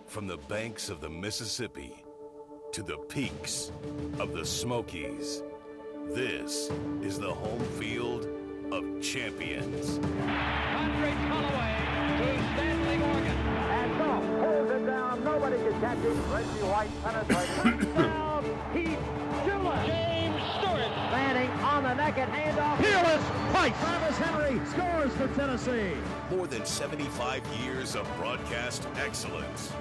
From the banks of the Mississippi to the peaks of the Smokies, this is the home field of champions. Andre Callaway to Stanley Morgan. And so, holds it down. Nobody can catch him. Reggie White penetrating. Down. Heath Dillon. James Stewart. Manning on the naked handoff. Peerless Price. Travis Henry scores for Tennessee. More than 75 years of broadcast excellence.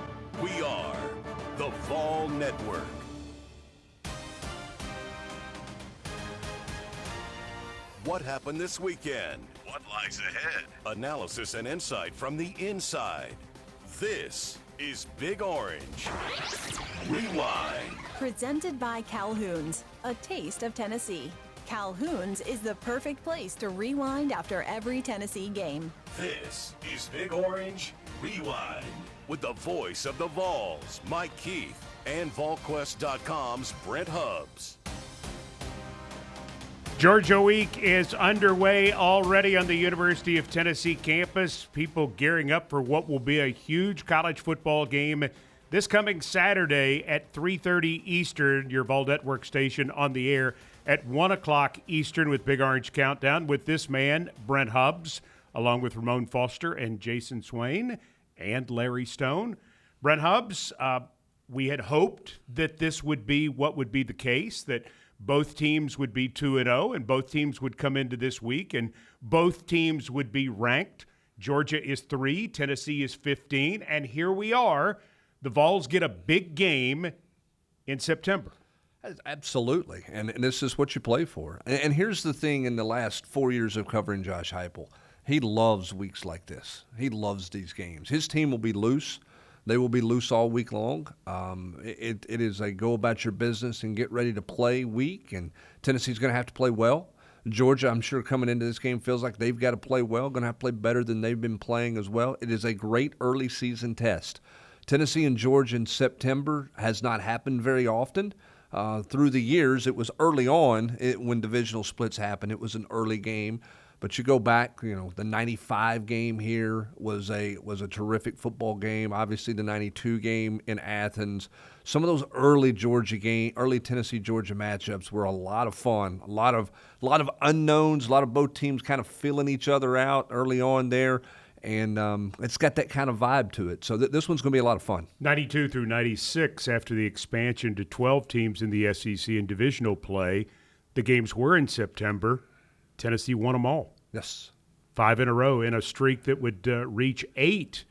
We are the Vol Network. What happened this weekend? What lies ahead? Analysis and insight from the inside. This is Big Orange. Rewind. Presented by Calhoun's, a taste of Tennessee. Calhoun's is the perfect place to rewind after every Tennessee game. This is Big Orange Rewind. With the voice of the Vols, Mike Keith, and VolQuest.com's Brent Hubbs. Georgia Week is underway already on the University of Tennessee campus. People gearing up for what will be a huge college football game this coming Saturday at 3:30 Eastern, your Vol Network station on the air at 1 o'clock Eastern with Big Orange Countdown with this man, Brent Hubbs, along with Ramon Foster and Jason Swain and Larry Stone. Brent Hubbs, we had hoped that this would be what would be the case, that both teams would be 2-0 and both teams would come into this week and both teams would be ranked. Georgia is 3, Tennessee is 15, and here we are. The Vols get a big game in September. Absolutely, and this is what you play for. And here's the thing, in the last 4 years of covering Josh Heupel, he loves weeks like this. He loves these games. His team will be loose. They will be loose all week long. It is a go about your business and get ready to play week, and Tennessee's going to have to play well. Georgia, I'm sure, coming into this game feels like they've got to play well, going to have to play better than they've been playing as well. It is a great early season test. Tennessee and Georgia in September has not happened very often. Through the years, it was early on when divisional splits happened. It was an early game. But you go back, the 95 game here was a terrific football game. Obviously, the 92 game in Athens. Some of those early Tennessee-Georgia matchups were a lot of fun. A lot of unknowns. A lot of both teams kind of feeling each other out early on there. And it's got that kind of vibe to it. So this one's going to be a lot of fun. 92 through 96, after the expansion to 12 teams in the SEC in divisional play, the games were in September. Tennessee won them all. Yes. 5 in a row in a streak that would reach 8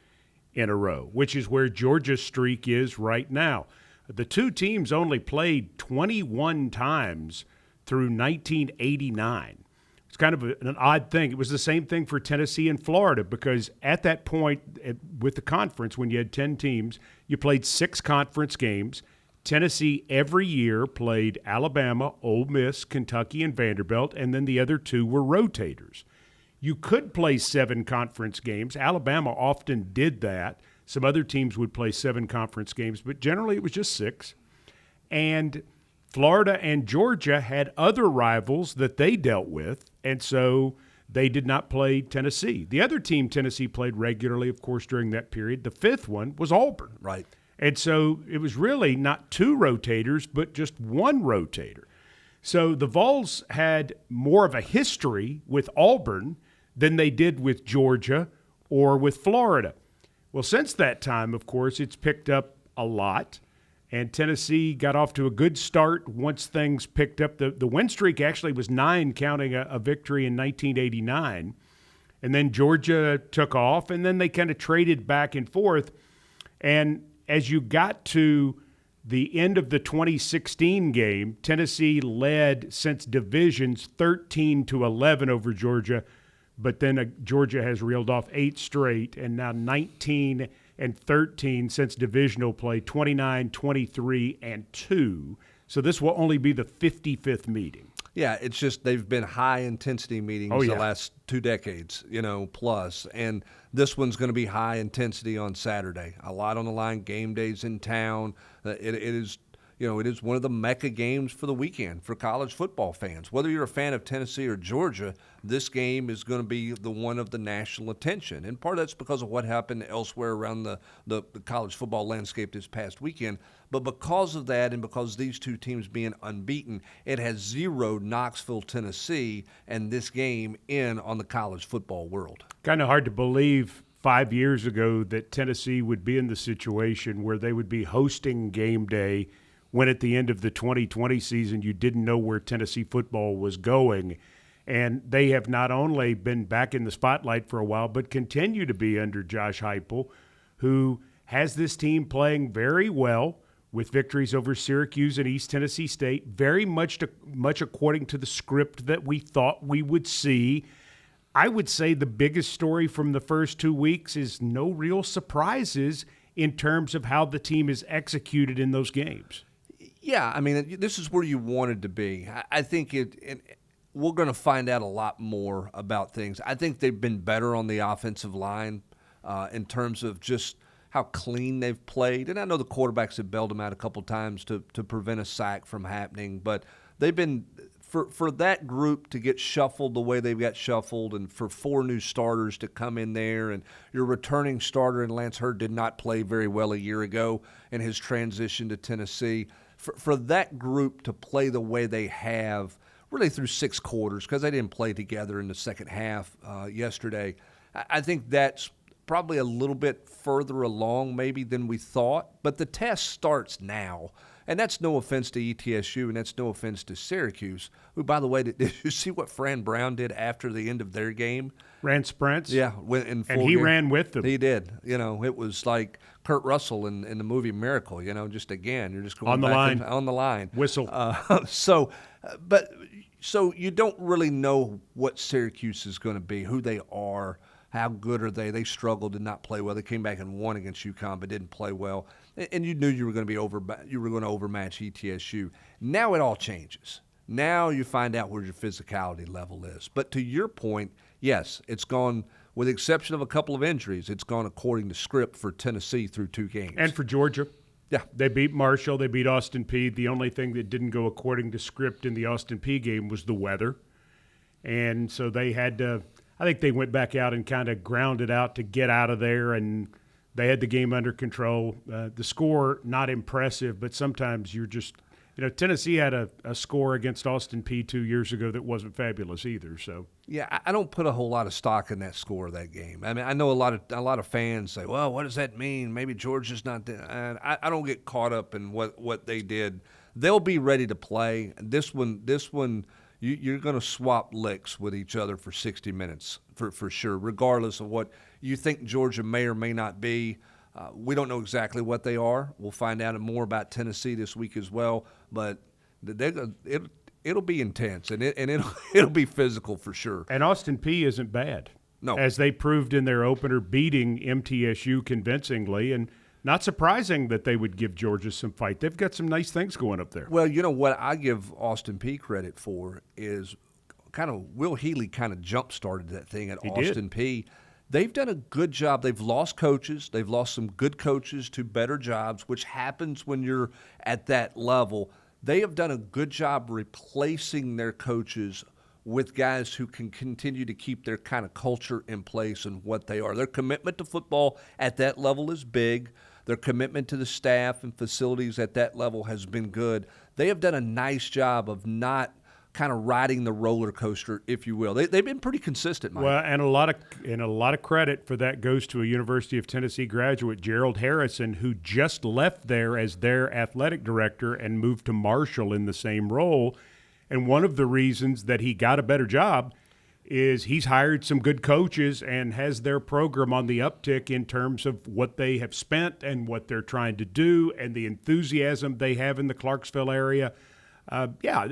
in a row, which is where Georgia's streak is right now. The two teams only played 21 times through 1989. It's kind of an odd thing. It was the same thing for Tennessee and Florida because at that point with the conference, when you had 10 teams, you played 6 conference games. Tennessee every year played Alabama, Ole Miss, Kentucky, and Vanderbilt, and then the other 2 were rotators. You could play 7 conference games. Alabama often did that. Some other teams would play 7 conference games, but generally it was just 6. And Florida and Georgia had other rivals that they dealt with, and so they did not play Tennessee. The other team Tennessee played regularly, of course, during that period, the 5th one, was Auburn. Right. And so it was really not 2 rotators, but just 1 rotator. So the Vols had more of a history with Auburn than they did with Georgia or with Florida. Well, since that time, of course, it's picked up a lot. And Tennessee got off to a good start once things picked up. The win streak actually was 9, counting a victory in 1989. And then Georgia took off, and then they kind of traded back and forth. And as you got to the end of the 2016 game, Tennessee led since divisions 13-11 over Georgia, but then Georgia has reeled off 8 straight, and now 19-13 since divisional play, 29-23-2. So this will only be the 55th meeting. Yeah, it's just they've been high-intensity meetings the last 2 decades, plus. And this one's going to be high intensity on Saturday. A lot on the line, game days in town. It is it is one of the mecca games for the weekend for college football fans. Whether you're a fan of Tennessee or Georgia, this game is going to be the one of the national attention. And part of that's because of what happened elsewhere around the college football landscape this past weekend. But because of that and because these two teams being unbeaten, it has zeroed Knoxville, Tennessee, and this game in on the college football world. Kind of hard to believe 5 years ago that Tennessee would be in the situation where they would be hosting game day when at the end of the 2020 season you didn't know where Tennessee football was going. And they have not only been back in the spotlight for a while, but continue to be under Josh Heupel, who has this team playing very well with victories over Syracuse and East Tennessee State, very much according to the script that we thought we would see. I would say the biggest story from the first 2 weeks is no real surprises in terms of how the team is executed in those games. Yeah, I mean, this is where you wanted to be. I think we're going to find out a lot more about things. I think they've been better on the offensive line in terms of just how clean they've played. And I know the quarterbacks have bailed them out a couple times to prevent a sack from happening, but they've been for that group to get shuffled the way they've got shuffled, and for 4 new starters to come in there, and your returning starter in Lance Hurd did not play very well a year ago in his transition to Tennessee. For that group to play the way they have, really through 6 quarters, because they didn't play together in the second half yesterday, I think that's probably a little bit further along maybe than we thought. But the test starts now. And that's no offense to ETSU, and that's no offense to Syracuse, who, by the way, did you see what Fran Brown did after the end of their game? Ran sprints? Yeah. And he ran with them. He did. It was like Kurt Russell in the movie Miracle, just again, you're just going on the line. On the line. Whistle. So you don't really know what Syracuse is going to be, who they are, how good are they. They struggled, did not play well. They came back and won against UConn, but didn't play well. And you knew you were going to overmatch ETSU. Now it all changes. Now you find out where your physicality level is. But to your point, yes, it's gone, with the exception of a couple of injuries, it's gone according to script for Tennessee through 2 games. And for Georgia. Yeah. They beat Marshall. They beat Austin Peay. The only thing that didn't go according to script in the Austin Peay game was the weather. And so they had to – I think they went back out and kind of ground it out to get out of there, and they had the game under control. The score, not impressive, but sometimes you're just – Tennessee had a score against Austin Peay 2 years ago that wasn't fabulous either. So yeah, I don't put a whole lot of stock in that score of that game. I mean, I know a lot of fans say, "Well, what does that mean? Maybe Georgia's not there." And I don't get caught up in what they did. They'll be ready to play. This one, you're going to swap licks with each other for 60 minutes for sure, regardless of what you think Georgia may or may not be. We don't know exactly what they are. We'll find out more about Tennessee this week as well. But it'll be intense, and it'll be physical for sure. And Austin Peay isn't bad. No. As they proved in their opener, beating MTSU convincingly, and not surprising that they would give Georgia some fight. They've got some nice things going up there. Well, you know what I give Austin Peay credit for is kind of Will Healy kind of jump-started that thing at Austin Peay. They've done a good job. They've lost coaches. They've lost some good coaches to better jobs, which happens when you're at that level. They have done a good job replacing their coaches with guys who can continue to keep their kind of culture in place and what they are. Their commitment to football at that level is big. Their commitment to the staff and facilities at that level has been good. They have done a nice job of not kind of riding the roller coaster, if you will. They've been pretty consistent, Mike. Well, and a lot of credit for that goes to a University of Tennessee graduate, Gerald Harrison, who just left there as their athletic director and moved to Marshall in the same role. And one of the reasons that he got a better job is he's hired some good coaches and has their program on the uptick in terms of what they have spent and what they're trying to do and the enthusiasm they have in the Clarksville area. I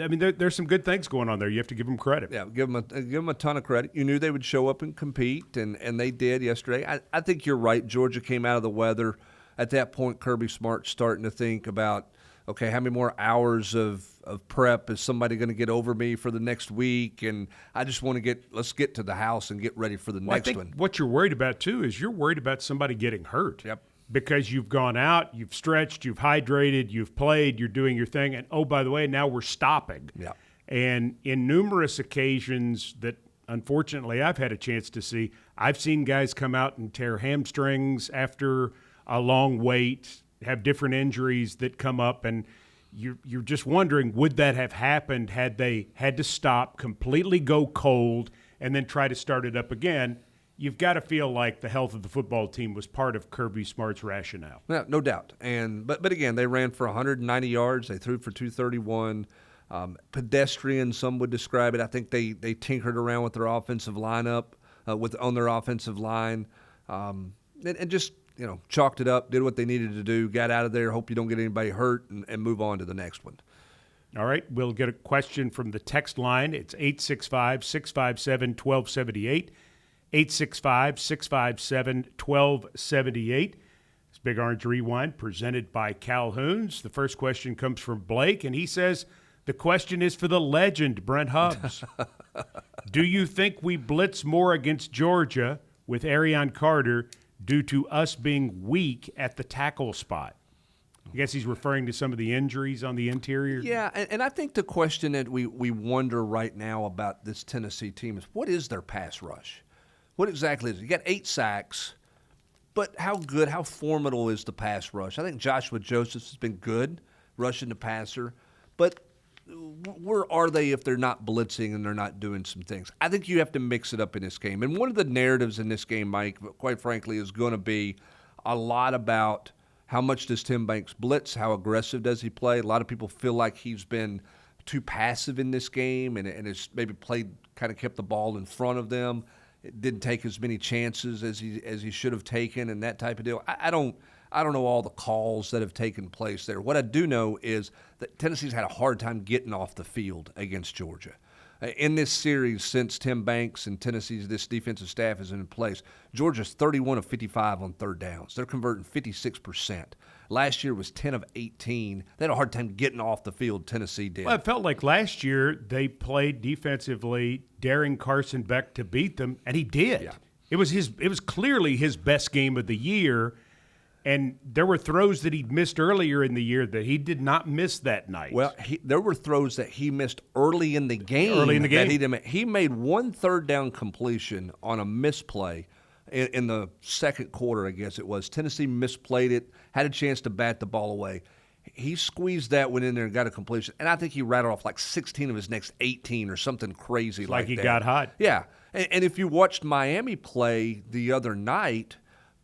mean, there's some good things going on there. You have to give them credit. Yeah, give them a ton of credit. You knew they would show up and compete, and they did yesterday. I think you're right. Georgia came out of the weather. At that point, Kirby Smart's starting to think about, okay, how many more hours of prep is somebody going to get over me for the next week? And I just want to let's get to the house and get ready for the next one. What you're worried about, too, is you're worried about somebody getting hurt. Yep. because you've gone out, you've stretched, you've hydrated, you've played, you're doing your thing, and, oh, by the way, now we're stopping. Yeah. And in numerous occasions that, unfortunately, I've had a chance to see, I've seen guys come out and tear hamstrings after a long wait, have different injuries that come up, and you're just wondering, would that have happened had they had to stop, completely go cold, and then try to start it up again? You've got to feel like the health of the football team was part of Kirby Smart's rationale. Yeah, no doubt. But again, they ran for 190 yards. They threw for 231. Pedestrian, some would describe it. I think they tinkered around with their offensive lineup, on their offensive line, and just chalked it up, did what they needed to do, got out of there. Hope you don't get anybody hurt, and move on to the next one. All right, we'll get a question from the text line. It's 865-657-1278. 865-657-1278. It's Big Orange Rewind presented by Calhoun's. The first question comes from Blake, and he says, the question is for the legend, Brent Hubbs. Do you think we blitz more against Georgia with Arion Carter due to us being weak at the tackle spot? I guess he's referring to some of the injuries on the interior. Yeah, and I think the question that we wonder right now about this Tennessee team is, what is their pass rush? What exactly is it? You got 8 sacks, but how formidable is the pass rush? I think Joshua Josephs has been good rushing the passer, but where are they if they're not blitzing and they're not doing some things? I think you have to mix it up in this game. And one of the narratives in this game, Mike, quite frankly, is going to be a lot about how much does Tim Banks blitz, how aggressive does he play. A lot of people feel like he's been too passive in this game and has maybe kept the ball in front of them. It didn't take as many chances as he should have taken and that type of deal. I don't know all the calls that have taken place there. What I do know is that Tennessee's had a hard time getting off the field against Georgia. In this series, since Tim Banks and Tennessee's this defensive staff is in place, Georgia's 31 of 55 on third downs. They're converting 56%. Last year was 10 of 18. They had a hard time getting off the field, Tennessee did. Well, it felt like last year they played defensively, daring Carson Beck to beat them, and he did. Yeah. It was clearly his best game of the year, and there were throws that he'd missed earlier in the year that he did not miss that night. Well, there were throws that he missed early in the game. He made one third down completion on a misplay in the second quarter, I guess it was. Tennessee misplayed it, had a chance to bat the ball away. He squeezed that one in there and got a completion. And I think he rattled off like 16 of his next 18 or something crazy like that. Like he got hot. Yeah. And if you watched Miami play the other night,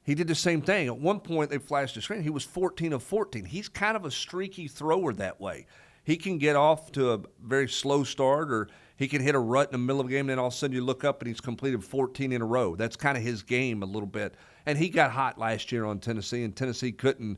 he did the same thing. At one point, they flashed the screen. He was 14 of 14. He's kind of a streaky thrower that way. He can get off to a very slow start, or he can hit a rut in the middle of the game, and then all of a sudden you look up and he's completed 14 in a row. That's kind of his game a little bit. And he got hot last year on Tennessee, and Tennessee couldn't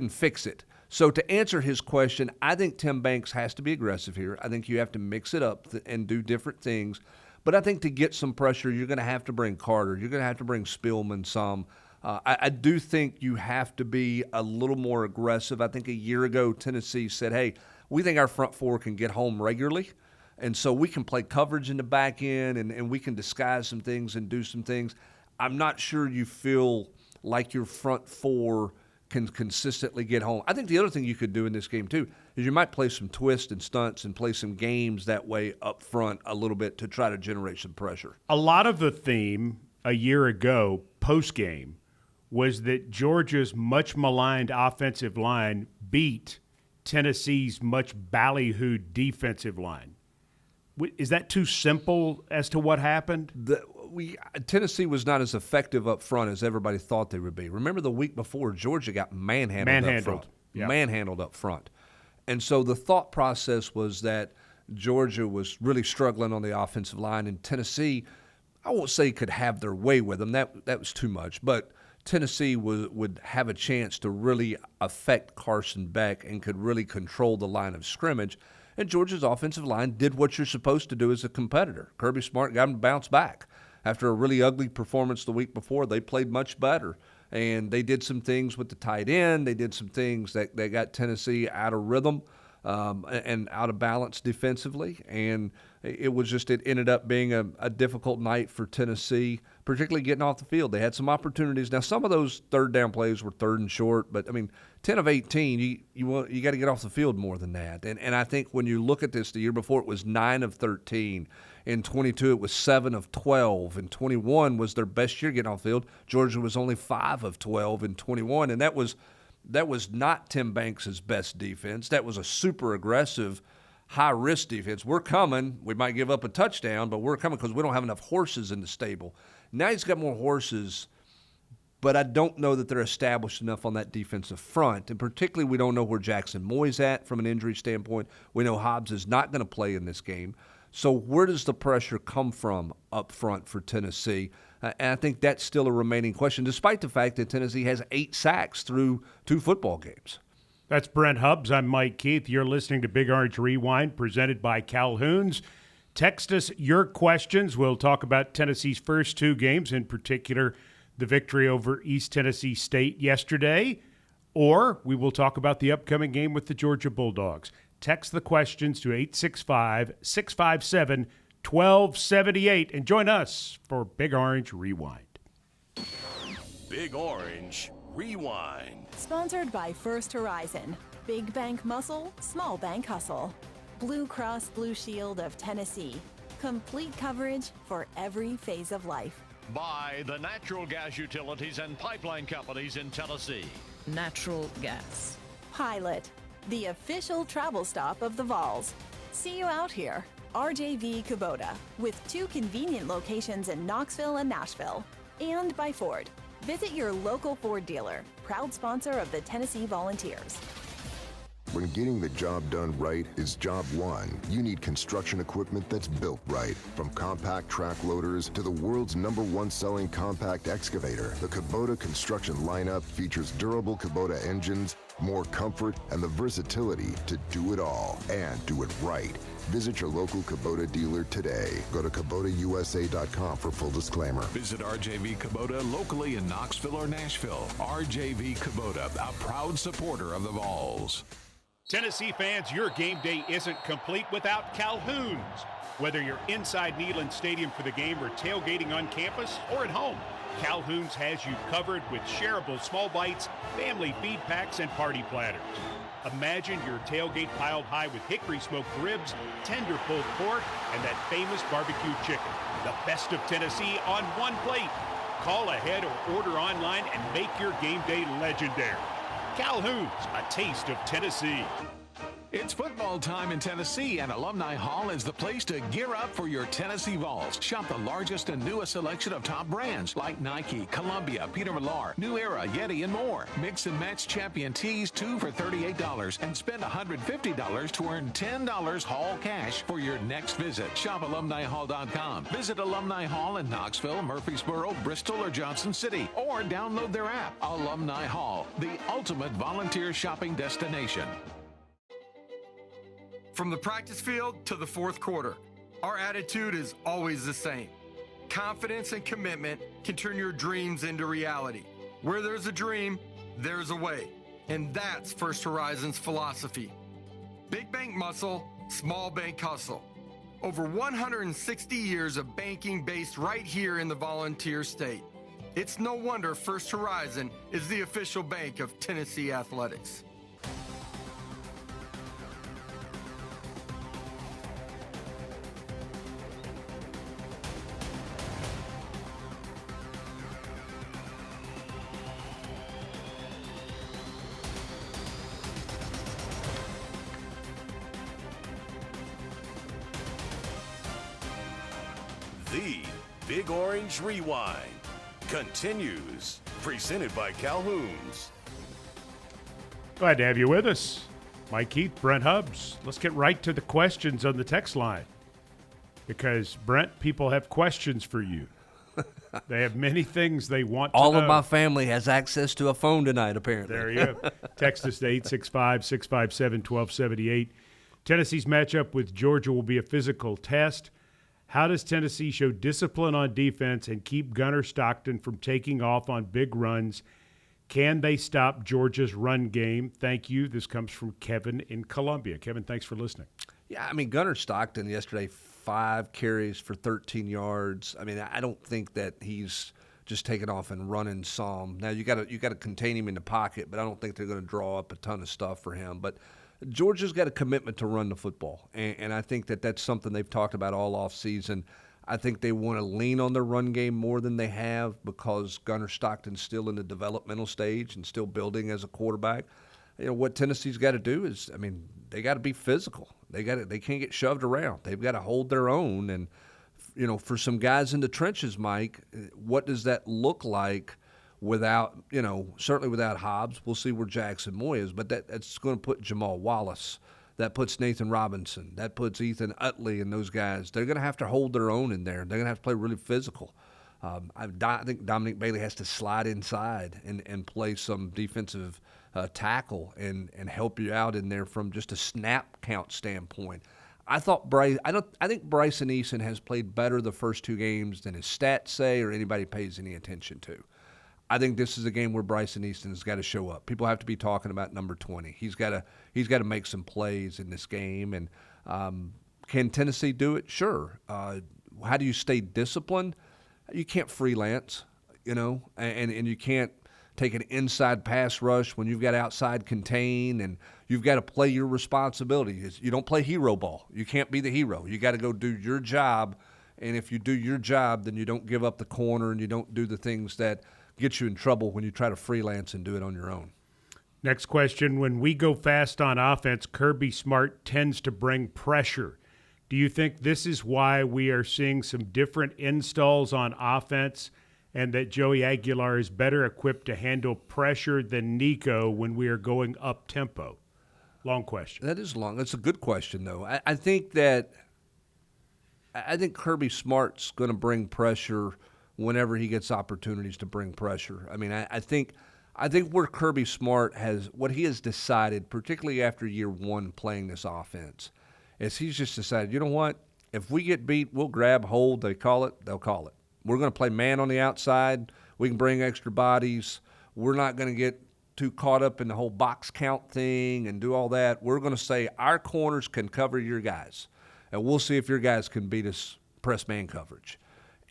fix it. So to answer his question, I think Tim Banks has to be aggressive here. I think you have to mix it up and do different things. But I think to get some pressure, you're going to have to bring Carter. You're going to have to bring Spielman some. I do think you have to be a little more aggressive. I think a year ago, Tennessee said, hey, we think our front four can get home regularly, and so we can play coverage in the back end, and we can disguise some things and do some things. I'm not sure you feel like your front four can consistently get home. I think the other thing you could do in this game, too, is you might play some twists and stunts and play some games that way up front a little bit to try to generate some pressure. A lot of the theme a year ago, post-game, was that Georgia's much maligned offensive line beat Tennessee's much ballyhooed defensive line. Is that too simple as to what happened? Tennessee was not as effective up front as everybody thought they would be. Remember the week before, Georgia got manhandled up front. Yeah. Manhandled up front. And so the thought process was that Georgia was really struggling on the offensive line, and Tennessee, I won't say could have their way with them. That was too much. But Tennessee would have a chance to really affect Carson Beck and could really control the line of scrimmage. And Georgia's offensive line did what you're supposed to do as a competitor. Kirby Smart got them to bounce back. After a really ugly performance the week before, they played much better. And they did some things with the tight end. They did some things that got Tennessee out of rhythm. and out of balance defensively. And it ended up being a difficult night for Tennessee, particularly getting off the field. They had some opportunities. Now, some of those third down plays were third and short, but 10 of 18, you got to get off the field more than that. And I think when you look at this, the year before it was 9 of 13. In 22, it was 7 of 12. In 21 was their best year getting off the field. Georgia was only 5 of 12 in 21, and that was not Tim Banks' best defense. That was a super aggressive, high-risk defense. We're coming. We might give up a touchdown, but we're coming because we don't have enough horses in the stable. Now he's got more horses, but I don't know that they're established enough on that defensive front. And particularly, we don't know where Jackson Moy's at from an injury standpoint. We know Hobbs is not going to play in this game. So where does the pressure come from up front for Tennessee? And I think that's still a remaining question, despite the fact that Tennessee has 8 sacks through 2 football games. That's Brent Hubbs. I'm Mike Keith. You're listening to Big Orange Rewind, presented by Calhoun's. Text us your questions. We'll talk about Tennessee's first 2 games, in particular the victory over East Tennessee State yesterday, or we will talk about the upcoming game with the Georgia Bulldogs. Text the questions to 865-657-1278 and join us for Big Orange Rewind. Big Orange Rewind. Sponsored by First Horizon. Big bank muscle, small bank hustle. Blue Cross Blue Shield of Tennessee. Complete coverage for every phase of life. By the natural gas utilities and pipeline companies in Tennessee. Natural gas. Pilot, the official travel stop of the Vols. See you out here. RJV Kubota, with 2 convenient locations in Knoxville and Nashville. And by Ford. Visit your local Ford dealer, proud sponsor of the Tennessee Volunteers. When getting the job done right is job one, you need construction equipment that's built right. From compact track loaders to the world's #1 selling compact excavator, the Kubota construction lineup features durable Kubota engines, more comfort, and the versatility to do it all and do it right. Visit your local Kubota dealer today. Go to KubotaUSA.com for full disclaimer. Visit RJV Kubota locally in Knoxville or Nashville. RJV Kubota, a proud supporter of the Vols. Tennessee fans, your game day isn't complete without Calhoun's. Whether you're inside Neyland Stadium for the game or tailgating on campus or at home, Calhoun's has you covered with shareable small bites, family feed packs, and party platters. Imagine your tailgate piled high with hickory smoked ribs, tender pulled pork, and that famous barbecue chicken. The best of Tennessee on one plate. Call ahead or order online and make your game day legendary. Calhoun's, a taste of Tennessee. It's football time in Tennessee, and Alumni Hall is the place to gear up for your Tennessee Vols. Shop the largest and newest selection of top brands like Nike, Columbia, Peter Millar, New Era, Yeti, and more. Mix and match champion tees, 2 for $38, and spend $150 to earn $10 Hall cash for your next visit. Shop AlumniHall.com. Visit Alumni Hall in Knoxville, Murfreesboro, Bristol, or Johnson City, or download their app. Alumni Hall, the ultimate volunteer shopping destination. From the practice field to the fourth quarter, our attitude is always the same. Confidence and commitment can turn your dreams into reality. Where there's a dream, there's a way. And that's First Horizon's philosophy. Big bank muscle, small bank hustle. Over 160 years of banking based right here in the Volunteer State. It's no wonder First Horizon is the official bank of Tennessee Athletics. The Big Orange Rewind continues, presented by Calhoun's. Glad to have you with us. Mike Keith, Brent Hubbs. Let's get right to the questions on the text line. Because, Brent, people have questions for you. They have many things they want to know. All of my family has access to a phone tonight, apparently. There you go. Text us to 865-657-1278. Tennessee's matchup with Georgia will be a physical test. How does Tennessee show discipline on defense and keep Gunnar Stockton from taking off on big runs? Can they stop Georgia's run game? Thank you. This comes from Kevin in Columbia. Kevin, thanks for listening. Yeah, I mean, Gunnar Stockton yesterday, 5 carries for 13 yards. I mean, I don't think that he's just taking off and running some. Now, you got to contain him in the pocket, but I don't think they're going to draw up a ton of stuff for him. But Georgia's got a commitment to run the football, and I think that that's something they've talked about all offseason. I think they want to lean on their run game more than they have because Gunnar Stockton's still in the developmental stage and still building as a quarterback. You know, what Tennessee's got to do is, I mean, they got to be physical. They can't get shoved around. They've got to hold their own. And, you know, for some guys in the trenches, Mike, what does that look like without, you know, certainly without Hobbs? We'll see where Jackson Moy is, but that's going to put Jamal Wallace. That puts Nathan Robinson. That puts Ethan Utley and those guys. They're going to have to hold their own in there. They're going to have to play really physical. I think Dominic Bailey has to slide inside and play some defensive tackle and help you out in there from just a snap count standpoint. I think Bryson Eason has played better the first 2 games than his stats say or anybody pays any attention to. I think this is a game where Bryson Easton's got to show up. People have to be talking about number 20. He's got to make some plays in this game. And can Tennessee do it? Sure. How do you stay disciplined? You can't freelance, you know, and you can't take an inside pass rush when you've got outside contain, and you've got to play your responsibility. You don't play hero ball. You can't be the hero. You got to go do your job, and if you do your job, then you don't give up the corner and you don't do the things that get you in trouble when you try to freelance and do it on your own. Next question. When we go fast on offense, Kirby Smart tends to bring pressure. Do you think this is why we are seeing some different installs on offense and that Joey Aguilar is better equipped to handle pressure than Nico when we are going up-tempo? Long question. That is long. That's a good question, though. I think Kirby Smart's going to bring pressure whenever he gets opportunities to bring pressure. I mean, I think where Kirby Smart what he has decided, particularly after year 1 playing this offense, is he's just decided, you know what? If we get beat, we'll grab hold. They'll call it. We're going to play man on the outside. We can bring extra bodies. We're not going to get too caught up in the whole box count thing and do all that. We're going to say our corners can cover your guys, and we'll see if your guys can beat us press man coverage.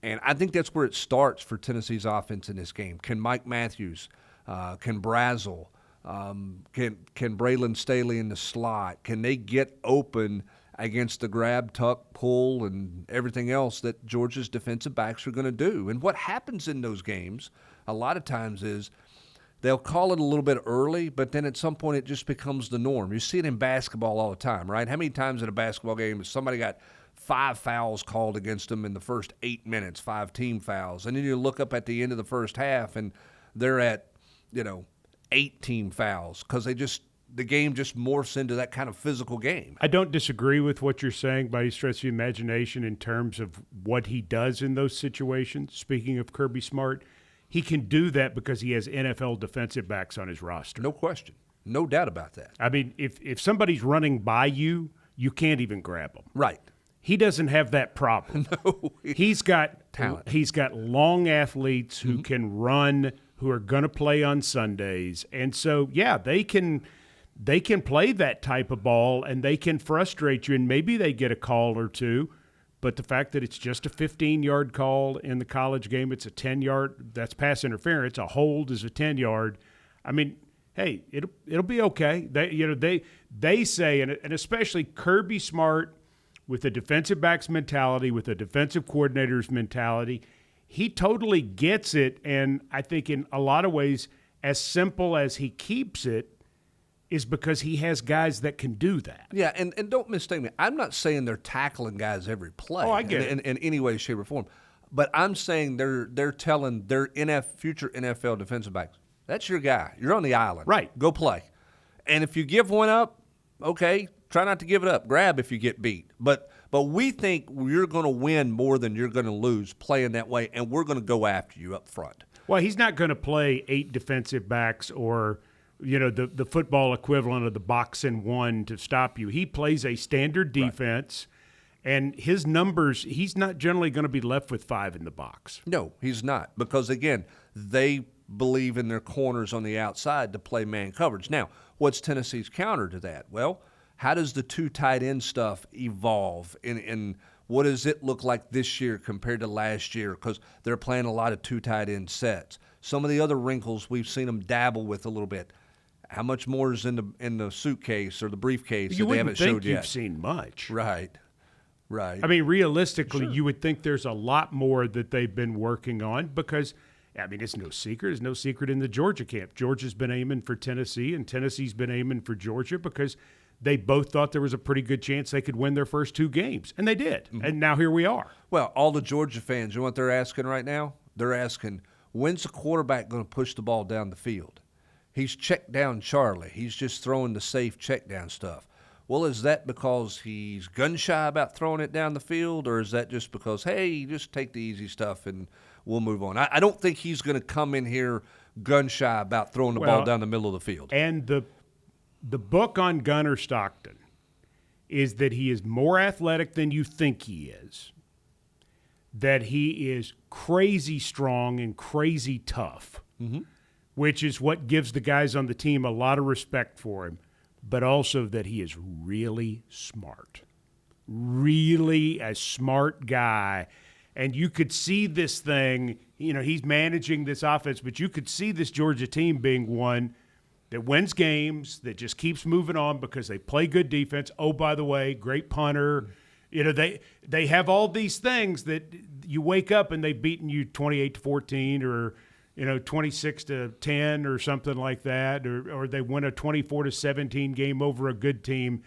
And I think that's where it starts for Tennessee's offense in this game. Can Mike Matthews, can Brazel, can Braylon Staley in the slot, can they get open against the grab, tuck, pull, and everything else that Georgia's defensive backs are going to do? And what happens in those games a lot of times is they'll call it a little bit early, but then at some point it just becomes the norm. You see it in basketball all the time, right? How many times in a basketball game has somebody got 5 fouls called against them in the first 8 minutes, 5 team fouls, and then you look up at the end of the first half and they're at, 8 team fouls because the game just morphs into that kind of physical game. I don't disagree with what you're saying by any stretch of the imagination in terms of what he does in those situations. Speaking of Kirby Smart, he can do that because he has NFL defensive backs on his roster. No question. No doubt about that. I mean, if somebody's running by you, you can't even grab them. Right. He doesn't have that problem. No. He's got talent. He's got long athletes who can run, who are going to play on Sundays. And so, yeah, they can play that type of ball and they can frustrate you, and maybe they get a call or two. But the fact that it's just a 15-yard call in the college game, it's a 10-yard, that's pass interference. A hold is a 10-yard. I mean, hey, it'll be okay. They say, and especially Kirby Smart with a defensive back's mentality, with a defensive coordinator's mentality, he totally gets it. And I think in a lot of ways, as simple as he keeps it, is because he has guys that can do that. Yeah, and don't mistake me. I'm not saying they're tackling guys every play. Oh, I get it. In any way, shape, or form. But I'm saying they're telling their future NFL defensive backs, that's your guy. You're on the island. Right. Go play. And if you give one up, okay, try not to give it up. Grab if you get beat. But we think you're going to win more than you're going to lose playing that way, and we're going to go after you up front. Well, he's not going to play 8 defensive backs or – the football equivalent of the box and one to stop you. He plays a standard defense, right. And his numbers, he's not generally going to be left with 5 in the box. No, he's not, because, again, they believe in their corners on the outside to play man coverage. Now, what's Tennessee's counter to that? Well, how does the two tight end stuff evolve? And what does it look like this year compared to last year? Because they're playing a lot of two tight end sets. Some of the other wrinkles we've seen them dabble with a little bit. How much more is in the suitcase or the briefcase that they haven't showed yet? You've seen much. Right. I mean, realistically, you would think there's a lot more that they've been working on because, I mean, it's no secret. It's no secret in the Georgia camp. Georgia's been aiming for Tennessee, and Tennessee's been aiming for Georgia because they both thought there was a pretty good chance they could win their first two games, and they did. Mm-hmm. And now here we are. Well, all the Georgia fans, you know what they're asking right now? They're asking, when's the quarterback going to push the ball down the field? He's checked down Charlie. He's just throwing the safe check down stuff. Well, is that because he's gun-shy about throwing it down the field, or is that just because, hey, just take the easy stuff and we'll move on? I don't think he's going to come in here gun-shy about throwing the ball down the middle of the field. And the book on Gunnar Stockton is that he is more athletic than you think he is, that he is crazy strong and crazy tough, which is what gives the guys on the team a lot of respect for him, but also that he is really smart, really a smart guy. And you could see this thing, you know, he's managing this offense, but you could see this Georgia team being one that wins games, that just keeps moving on because they play good defense. Oh, by the way, great punter. You know, they have all these things that you wake up and they've beaten you 28-14 or, you know, 26-10 or something like that, or they win a 24-17 game over a good team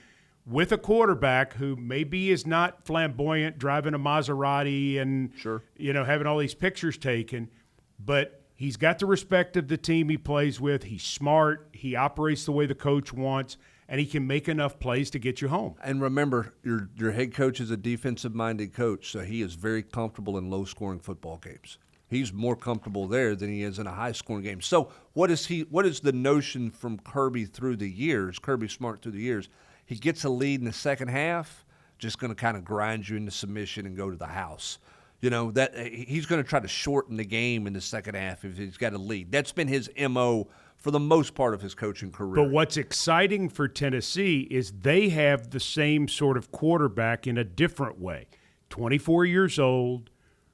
with a quarterback who maybe is not flamboyant, driving a Maserati and, you know, having all these pictures taken, but he's got the respect of the team he plays with. He's smart. He operates the way the coach wants, and he can make enough plays to get you home. And remember, your head coach is a defensive-minded coach, so he is very comfortable in low-scoring football games. He's more comfortable there than he is in a high-scoring game. So what is the notion from Kirby through the years, Kirby Smart through the years? He gets a lead in the second half, just going to kind of grind you into submission and go to the house. You know, that he's going to try to shorten the game in the second half if he's got a lead. That's been his MO for the most part of his coaching career. But what's exciting for Tennessee is they have the same sort of quarterback in a different way. 24 years old,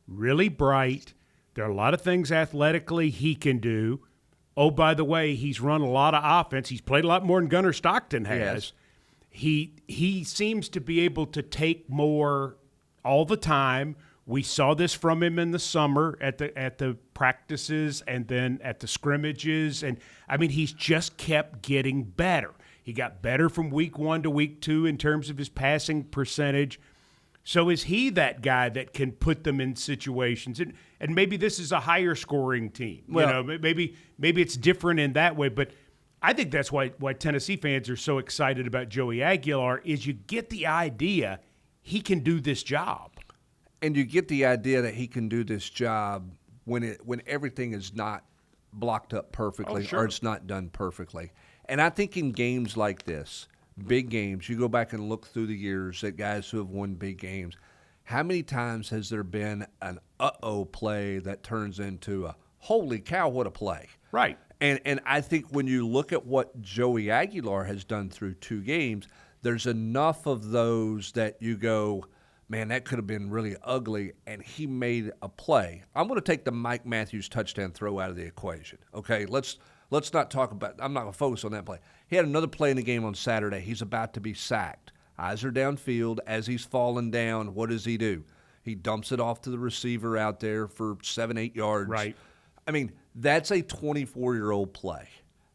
really bright. There are a lot of things athletically he can do. Oh, by the way, he's run a lot of offense. He's played a lot more than Gunnar Stockton has. Yes. He seems to be able to take more all the time. We saw this from him in the summer at the practices and then at the scrimmages. And, I mean, he's just kept getting better. He got better from week 1 to week 2 in terms of his passing percentage. So is he that guy that can put them in situations? And maybe this is a higher scoring team. Well, you know, maybe it's different in that way. But I think that's why Tennessee fans are so excited about Joey Aguilar is you get the idea he can do this job. And you get the idea that he can do this job when everything is not blocked up perfectly or it's not done perfectly. And I think in games like this, big games, you go back and look through the years at guys who have won big games, how many times has there been an uh-oh play that turns into a holy cow, what a play? Right. And I think when you look at what Joey Aguilar has done through 2 games, there's enough of those that you go, man, that could have been really ugly, and he made a play. I'm going to take the Mike Matthews touchdown throw out of the equation. Okay, let's not talk about – I'm not going to focus on that play. He had another play in the game on Saturday. He's about to be sacked. Eyes are downfield. As he's falling down, what does he do? He dumps it off to the receiver out there for 7-8 yards. Right. I mean, that's a 24-year-old play,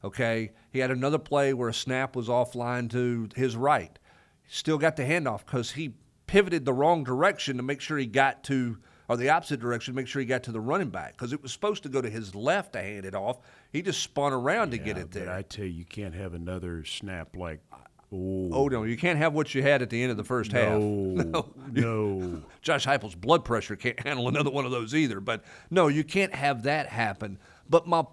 okay? He had another play where a snap was offline to his right. He still got the handoff because he – pivoted the wrong direction to make sure he got to, or the opposite direction to make sure he got to the running back because it was supposed to go to his left to hand it off. He just spun around to get it there. But I tell you can't have another snap like, oh, no, you can't have what you had at the end of the first half. No. Josh Heupel's blood pressure can't handle another one of those either. But, no, you can't have that happen. But my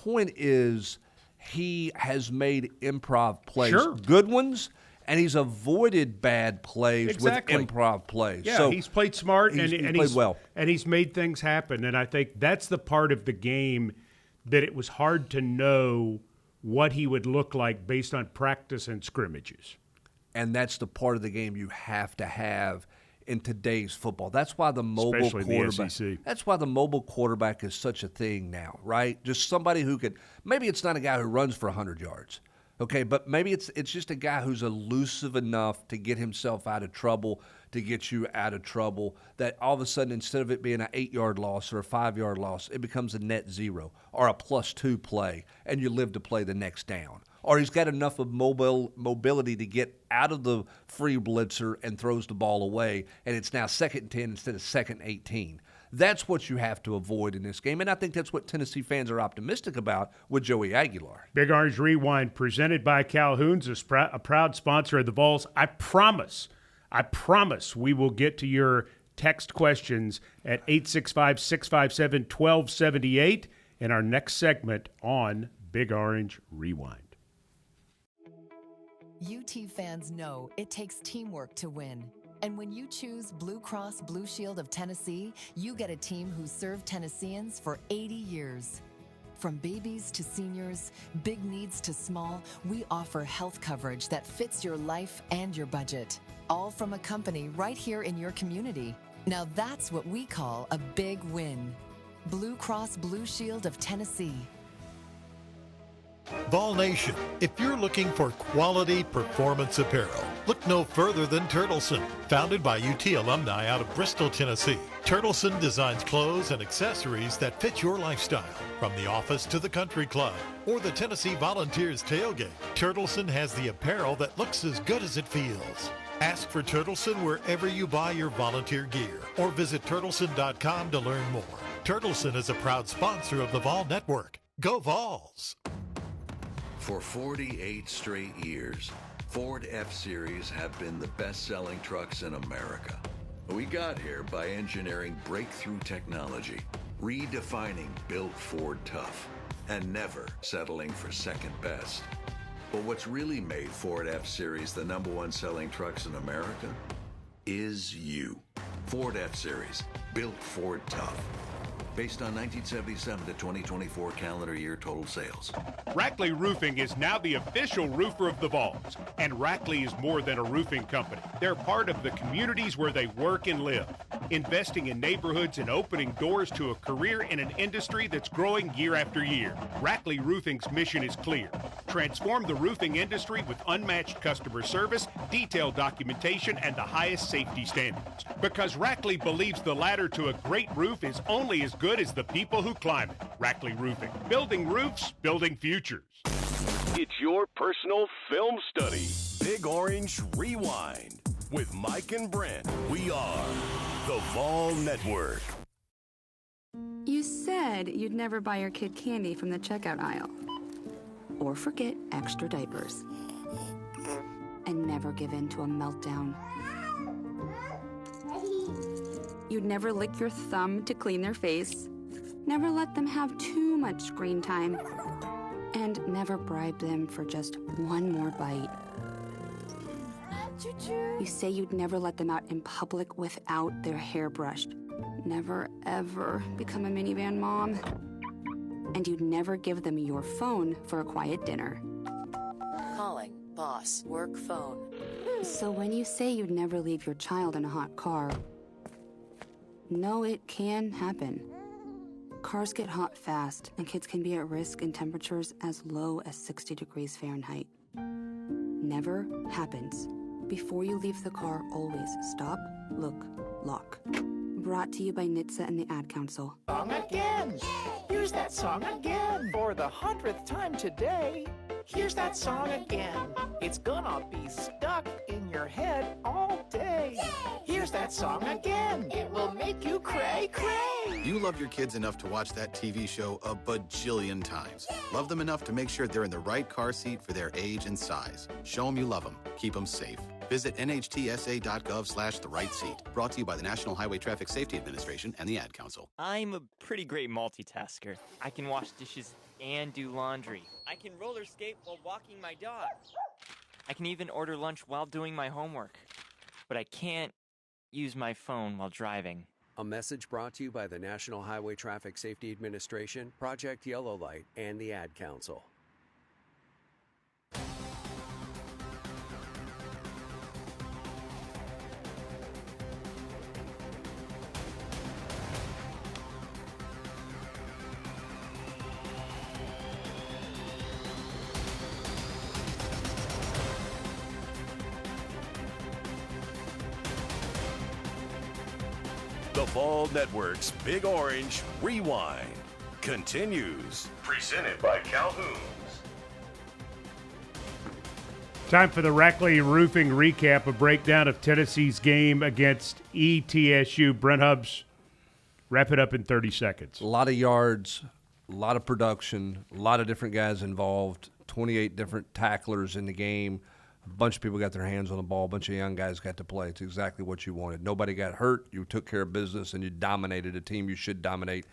point is he has made improv plays, good ones, and he's avoided bad plays with improv plays. Yeah, so he's played smart and he's played well. And he's made things happen. And I think that's the part of the game that it was hard to know what he would look like based on practice and scrimmages. And that's the part of the game you have to have in today's football. That's why the mobile Especially quarterback. the SEC. That's why the mobile quarterback is such a thing now, right? Just somebody who could. Maybe it's not a guy who runs for 100 yards, okay, but maybe it's just a guy who's elusive enough to get himself out of trouble, to get you out of trouble. That all of a sudden, instead of it being an 8-yard loss or a 5-yard loss, it becomes a net 0 or a +2 play, and you live to play the next down. Or he's got enough of mobility to get out of the free blitzer and throws the ball away, and it's now 2nd and 10 instead of 2nd and 18. That's what you have to avoid in this game, and I think that's what Tennessee fans are optimistic about with Joey Aguilar. Big Orange Rewind, presented by Calhoun's, a proud sponsor of the Vols. I promise we will get to your text questions at 865-657-1278 in our next segment on Big Orange Rewind. UT fans know it takes teamwork to win. And when you choose Blue Cross Blue Shield of Tennessee, you get a team who served Tennesseans for 80 years. From babies to seniors, big needs to small, we offer health coverage that fits your life and your budget. All from a company right here in your community. Now that's what we call a big win. Blue Cross Blue Shield of Tennessee. Vol Nation, if you're looking for quality performance apparel, look no further than Turtleson. Founded by UT alumni out of Bristol, Tennessee, Turtleson designs clothes and accessories that fit your lifestyle. From the office to the country club or the Tennessee Volunteers tailgate, Turtleson has the apparel that looks as good as it feels. Ask for Turtleson wherever you buy your volunteer gear or visit Turtleson.com to learn more. Turtleson is a proud sponsor of the Vol Network. Go Vols! For 48 straight years, Ford F-Series have been the best-selling trucks in America. We got here by engineering breakthrough technology, redefining built Ford tough, and never settling for second best. But what's really made Ford F-Series the #1 selling trucks in America is you. Ford F-Series, built Ford tough. Based on 1977 to 2024 calendar year total sales. Rackley Roofing is now the official roofer of the Vols, and Rackley is more than a roofing company. They're part of the communities where they work and live, investing in neighborhoods and opening doors to a career in an industry that's growing year after year. Rackley Roofing's mission is clear: transform the roofing industry with unmatched customer service, detailed documentation, and the highest safety standards. Because Rackley believes the ladder to a great roof is only as good as the people who climb it. Rackley Roofing. Building roofs, building futures. It's your personal film study. Big Orange Rewind with Mike and Brent. We are the Vol Network. You said you'd never buy your kid candy from the checkout aisle. Or forget extra diapers. And never give in to a meltdown. You'd never lick your thumb to clean their face, never let them have too much screen time, and never bribe them for just one more bite. You say you'd never let them out in public without their hair brushed, never ever become a minivan mom, and you'd never give them your phone for a quiet dinner. Calling boss work phone. So when you say you'd never leave your child in a hot car, no, it can happen. Cars get hot fast, and kids can be at risk in temperatures as low as 60 degrees Fahrenheit. Never happens. Before you leave the car, always stop, look, lock. Brought to you by NHTSA and the Ad Council. Song again! Here's that song again! For the 100th time today, here's that song again. It's gonna be stuck in your head all day. Here's that song again. It will make you cray, cray. You love your kids enough to watch that TV show a bajillion times. Love them enough to make sure they're in the right car seat for their age and size. Show them you love them. Keep them safe. Visit nhtsa.gov/the-right-seat. Brought to you by the National Highway Traffic Safety Administration and the Ad Council. I'm a pretty great multitasker. I can wash dishes and do laundry. I can roller skate while walking my dog. I can even order lunch while doing my homework. But I can't use my phone while driving. A message brought to you by the National Highway Traffic Safety Administration, Project Yellow Light, and the Ad Council. The Vol Network's Big Orange Rewind continues. Presented by Calhoun's. Time for the Rackley Roofing recap, a breakdown of Tennessee's game against ETSU. Brent Hubbs, wrap it up in 30 seconds. A lot of yards, a lot of production, a lot of different guys involved, 28 different tacklers in the game. A bunch of people got their hands on the ball. A bunch of young guys got to play. It's exactly what you wanted. Nobody got hurt. You took care of business, and you dominated a team you should dominate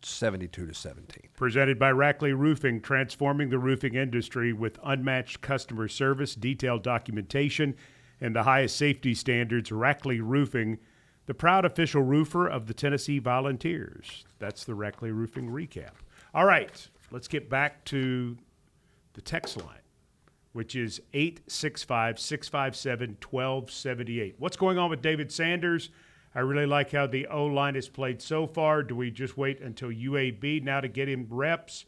72-17. Presented by Rackley Roofing, transforming the roofing industry with unmatched customer service, detailed documentation, and the highest safety standards. Rackley Roofing, the proud official roofer of the Tennessee Volunteers. That's the Rackley Roofing recap. All right, let's get back to the text line, which is 865-657-1278. What's going on with David Sanders? I really like how the O-line has played so far. Do we just wait until UAB now to get him reps?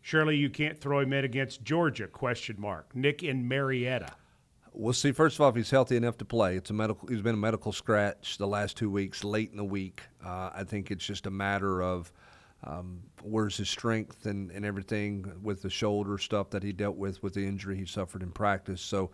Surely you can't throw him in against Georgia, ? Nick in Marietta. We'll see, first of all, if he's healthy enough to play. He's been a medical scratch the last 2 weeks, late in the week. I think it's just a matter of where's his strength and everything with the shoulder stuff that he dealt with the injury he suffered in practice. So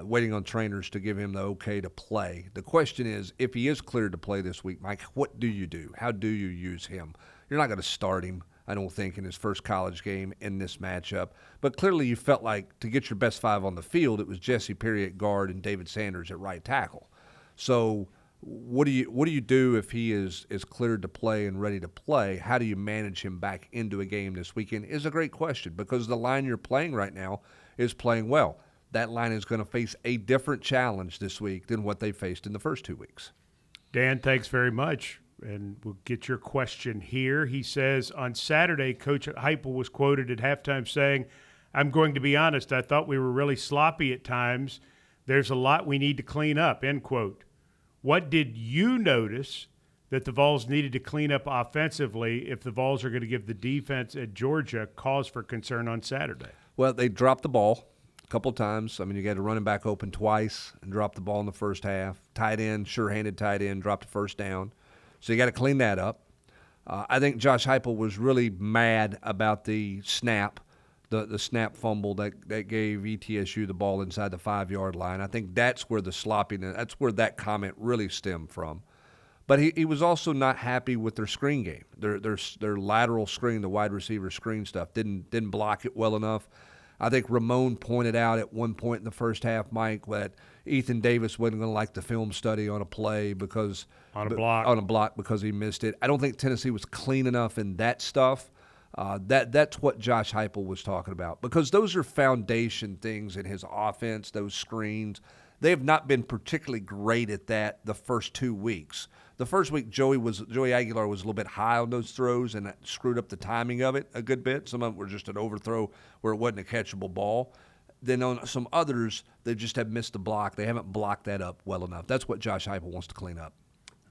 waiting on trainers to give him the okay to play. The question is, if he is cleared to play this week, Mike, what do you do? How do you use him? You're not going to start him, I don't think, in his first college game in this matchup. But clearly you felt like to get your best five on the field, it was Jesse Perry at guard and David Sanders at right tackle. So what do you do if he is cleared to play and ready to play? How do you manage him back into a game this weekend is a great question, because the line you're playing right now is playing well. That line is going to face a different challenge this week than what they faced in the first 2 weeks. Dan, thanks very much. And we'll get your question here. He says, on Saturday, Coach Heupel was quoted at halftime saying, "I'm going to be honest, I thought we were really sloppy at times. There's a lot we need to clean up," end quote. What did you notice that the Vols needed to clean up offensively if the Vols are going to give the defense at Georgia cause for concern on Saturday? Well, they dropped the ball a couple times. I mean, you got a running back open twice and dropped the ball in the first half. Tight end, sure-handed tight end, dropped the first down. So you got to clean that up. I think Josh Heupel was really mad about the snap, the snap fumble that gave ETSU the ball inside the 5-yard line. I think that's where the sloppiness, that's where that comment really stemmed from. But he was also not happy with their screen game. Their lateral screen, the wide receiver screen stuff, didn't block it well enough. I think Ramon pointed out at one point in the first half, Mike, that Ethan Davis wasn't going to like the film study on a play because on a block because he missed it. I don't think Tennessee was clean enough in that stuff. That's what Josh Heupel was talking about, because those are foundation things in his offense, those screens. They have not been particularly great at that the first 2 weeks. The first week, Joey Aguilar was a little bit high on those throws, and that screwed up the timing of it a good bit. Some of them were just an overthrow where it wasn't a catchable ball. Then on some others, they just have missed the block. They haven't blocked that up well enough. That's what Josh Heupel wants to clean up.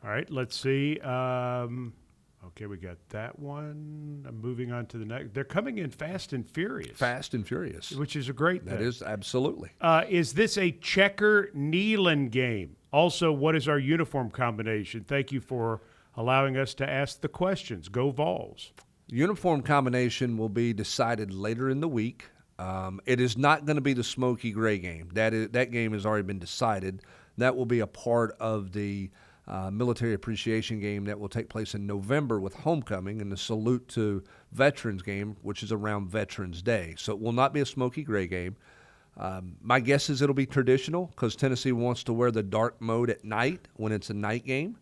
All right, let's see. Okay, we got that one. I'm moving on to the next. They're coming in fast and furious. Fast and furious. Which is a great thing. That is, absolutely. Is this a checker Neyland game? Also, what is our uniform combination? Thank you for allowing us to ask the questions. Go Vols. Uniform combination will be decided later in the week. It is not going to be the Smoky Gray game. That game has already been decided. That will be a part of the military appreciation game that will take place in November with homecoming and the salute to veterans game, which is around Veterans Day. So it will not be a Smoky Gray game. My guess is it'll be traditional because Tennessee wants to wear the dark mode at night when it's a night game.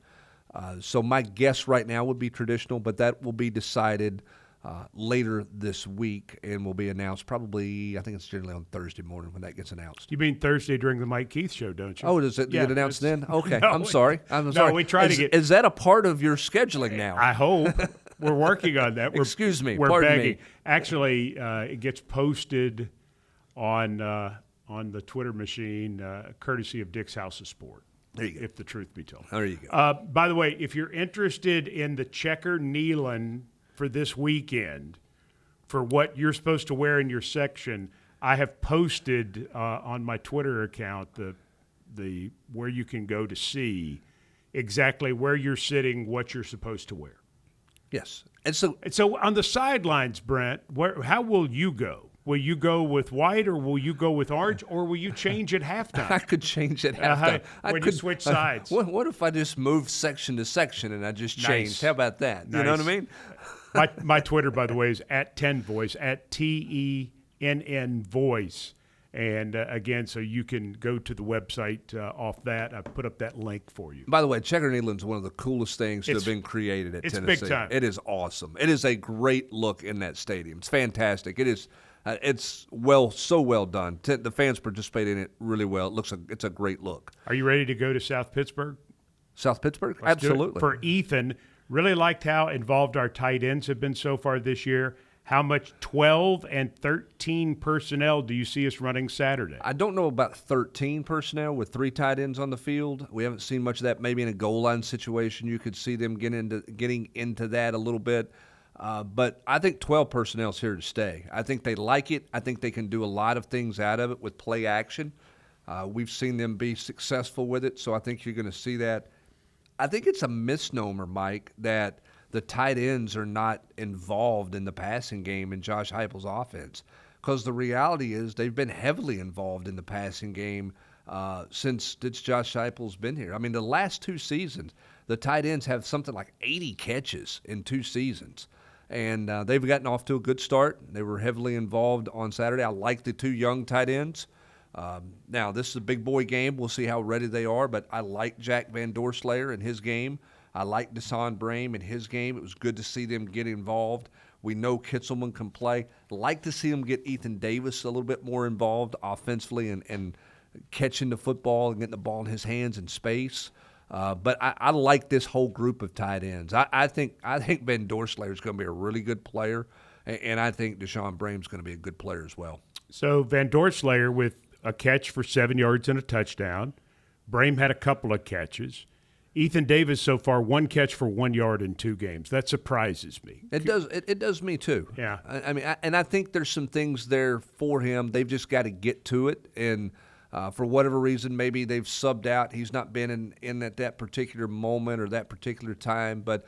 So my guess right now would be traditional, but that will be decided later this week and will be announced probably, I think it's generally on Thursday morning when that gets announced. You mean Thursday during the Mike Keith show, don't you? Oh, does it get announced then? Okay, No, I'm sorry. No, we try to get. Is that a part of your scheduling now? I hope. We're working on that. Excuse me. We're Pardon begging. me. Actually, it gets posted on the Twitter machine, courtesy of Dick's House of Sport. There you go. If the truth be told. There you go. By the way, if you're interested in the checker Nealon for this weekend, for what you're supposed to wear in your section, I have posted on my Twitter account the where you can go to see exactly where you're sitting, what you're supposed to wear. Yes. And so on the sidelines, Brent, how will you go? Will you go with white, or will you go with orange, or will you change at halftime? I could change at halftime. When you switch sides. What if I just moved section to section and I just changed? Nice. How about that? Nice. You know what I mean? My Twitter, by the way, is @10voice, @TENN voice. And again, so you can go to the website off that. I've put up that link for you. By the way, Checker Nealon's one of the coolest things to It's- have been created at it's Tennessee. big time. It is awesome. It is a great look in that stadium. It's fantastic. It is. It's so well done. The fans participate in it really well. It's a great look. Are you ready to go to South Pittsburgh? South Pittsburgh? Let's do it. Absolutely. For Ethan, really liked how involved our tight ends have been so far this year. How much 12 and 13 personnel do you see us running Saturday? I don't know about 13 personnel with 3 tight ends on the field. We haven't seen much of that. Maybe in a goal line situation, you could see them getting into that a little bit. But I think 12 personnel is here to stay. I think they like it. I think they can do a lot of things out of it with play action. We've seen them be successful with it, so I think you're going to see that. I think it's a misnomer, Mike, that the tight ends are not involved in the passing game in Josh Heupel's offense, because the reality is they've been heavily involved in the passing game since Josh Heupel's been here. I mean, the last 2 seasons, the tight ends have something like 80 catches in 2 seasons. And they've gotten off to a good start. They were heavily involved on Saturday. I like the 2 young tight ends. Now, this is a big boy game. We'll see how ready they are, but I like Jack Van Doorslayer in his game. I like Deshaun Brame in his game. It was good to see them get involved. We know Kitzelman can play. Like to see them get Ethan Davis a little bit more involved offensively and catching the football and getting the ball in his hands in space. But I like this whole group of tight ends. I think Van Doorslayer is going to be a really good player, and I think Deshaun Brame is going to be a good player as well. So Van Doorslayer with a catch for 7 yards and a touchdown. Brame had a couple of catches. Ethan Davis so far 1 catch for 1 yard in 2 games. That surprises me. It does. It does me too. Yeah. I mean, and I think there's some things there for him. They've just got to get to it, and for whatever reason, maybe they've subbed out. He's not been in at that particular moment or that particular time, but.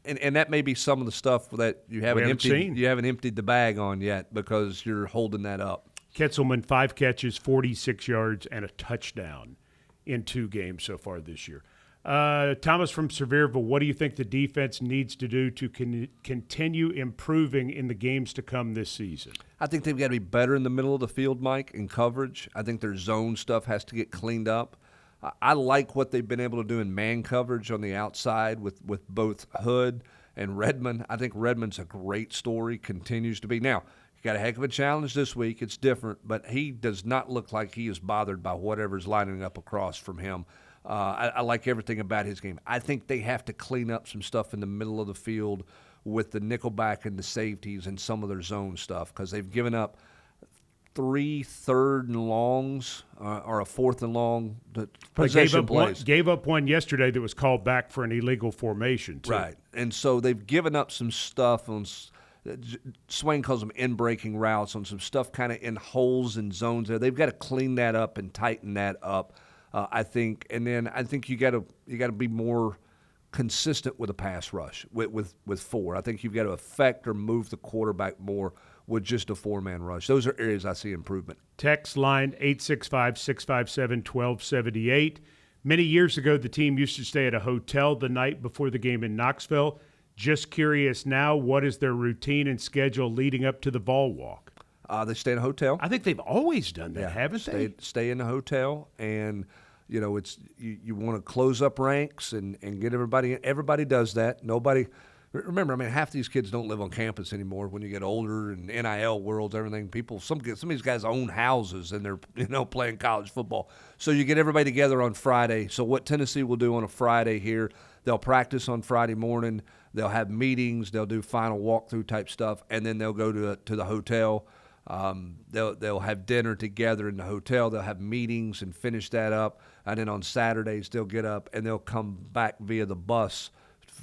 And that may be some of the stuff that you haven't emptied. You haven't emptied the bag on yet because you're holding that up. Kitzelman 5 catches, 46 yards, and a touchdown in 2 games so far this year. Thomas from Sevierville, what do you think the defense needs to do to continue improving in the games to come this season? I think they've got to be better in the middle of the field, Mike, in coverage. I think their zone stuff has to get cleaned up. I like what they've been able to do in man coverage on the outside with both Hood and Redmond. I think Redmond's a great story, continues to be. Now, he got a heck of a challenge this week. It's different, but he does not look like he is bothered by whatever's lining up across from him. I like everything about his game. I think they have to clean up some stuff in the middle of the field with the nickelback and the safeties and some of their zone stuff because they've given up 3 third and longs or a 4th and long possession plays. Gave up one yesterday that was called back for an illegal formation, too. Right. And so they've given up some stuff on Swain calls them in-breaking routes on some stuff kind of in holes and zones there. They've got to clean that up and tighten that up, I think. And then I think you got to be more consistent with a pass rush with 4. I think you've got to affect or move the quarterback more with just a 4-man rush. Those are areas I see improvement. Text line 865-657-1278. Many years ago, the team used to stay at a hotel the night before the game in Knoxville. Just curious now, what is their routine and schedule leading up to the Vol Walk? They stay in a hotel. I think they've always done that, haven't they? Stay in a hotel, and it's you want to close up ranks and get everybody. Everybody does that. Nobody Remember, I mean, half these kids don't live on campus anymore. When you get older and NIL worlds, everything, some of these guys own houses and they're playing college football. So you get everybody together on Friday. So what Tennessee will do on a Friday here, they'll practice on Friday morning. They'll have meetings. They'll do final walkthrough type stuff, and then they'll go to the hotel. They'll have dinner together in the hotel. They'll have meetings and finish that up. And then on Saturdays they'll get up and they'll come back via the bus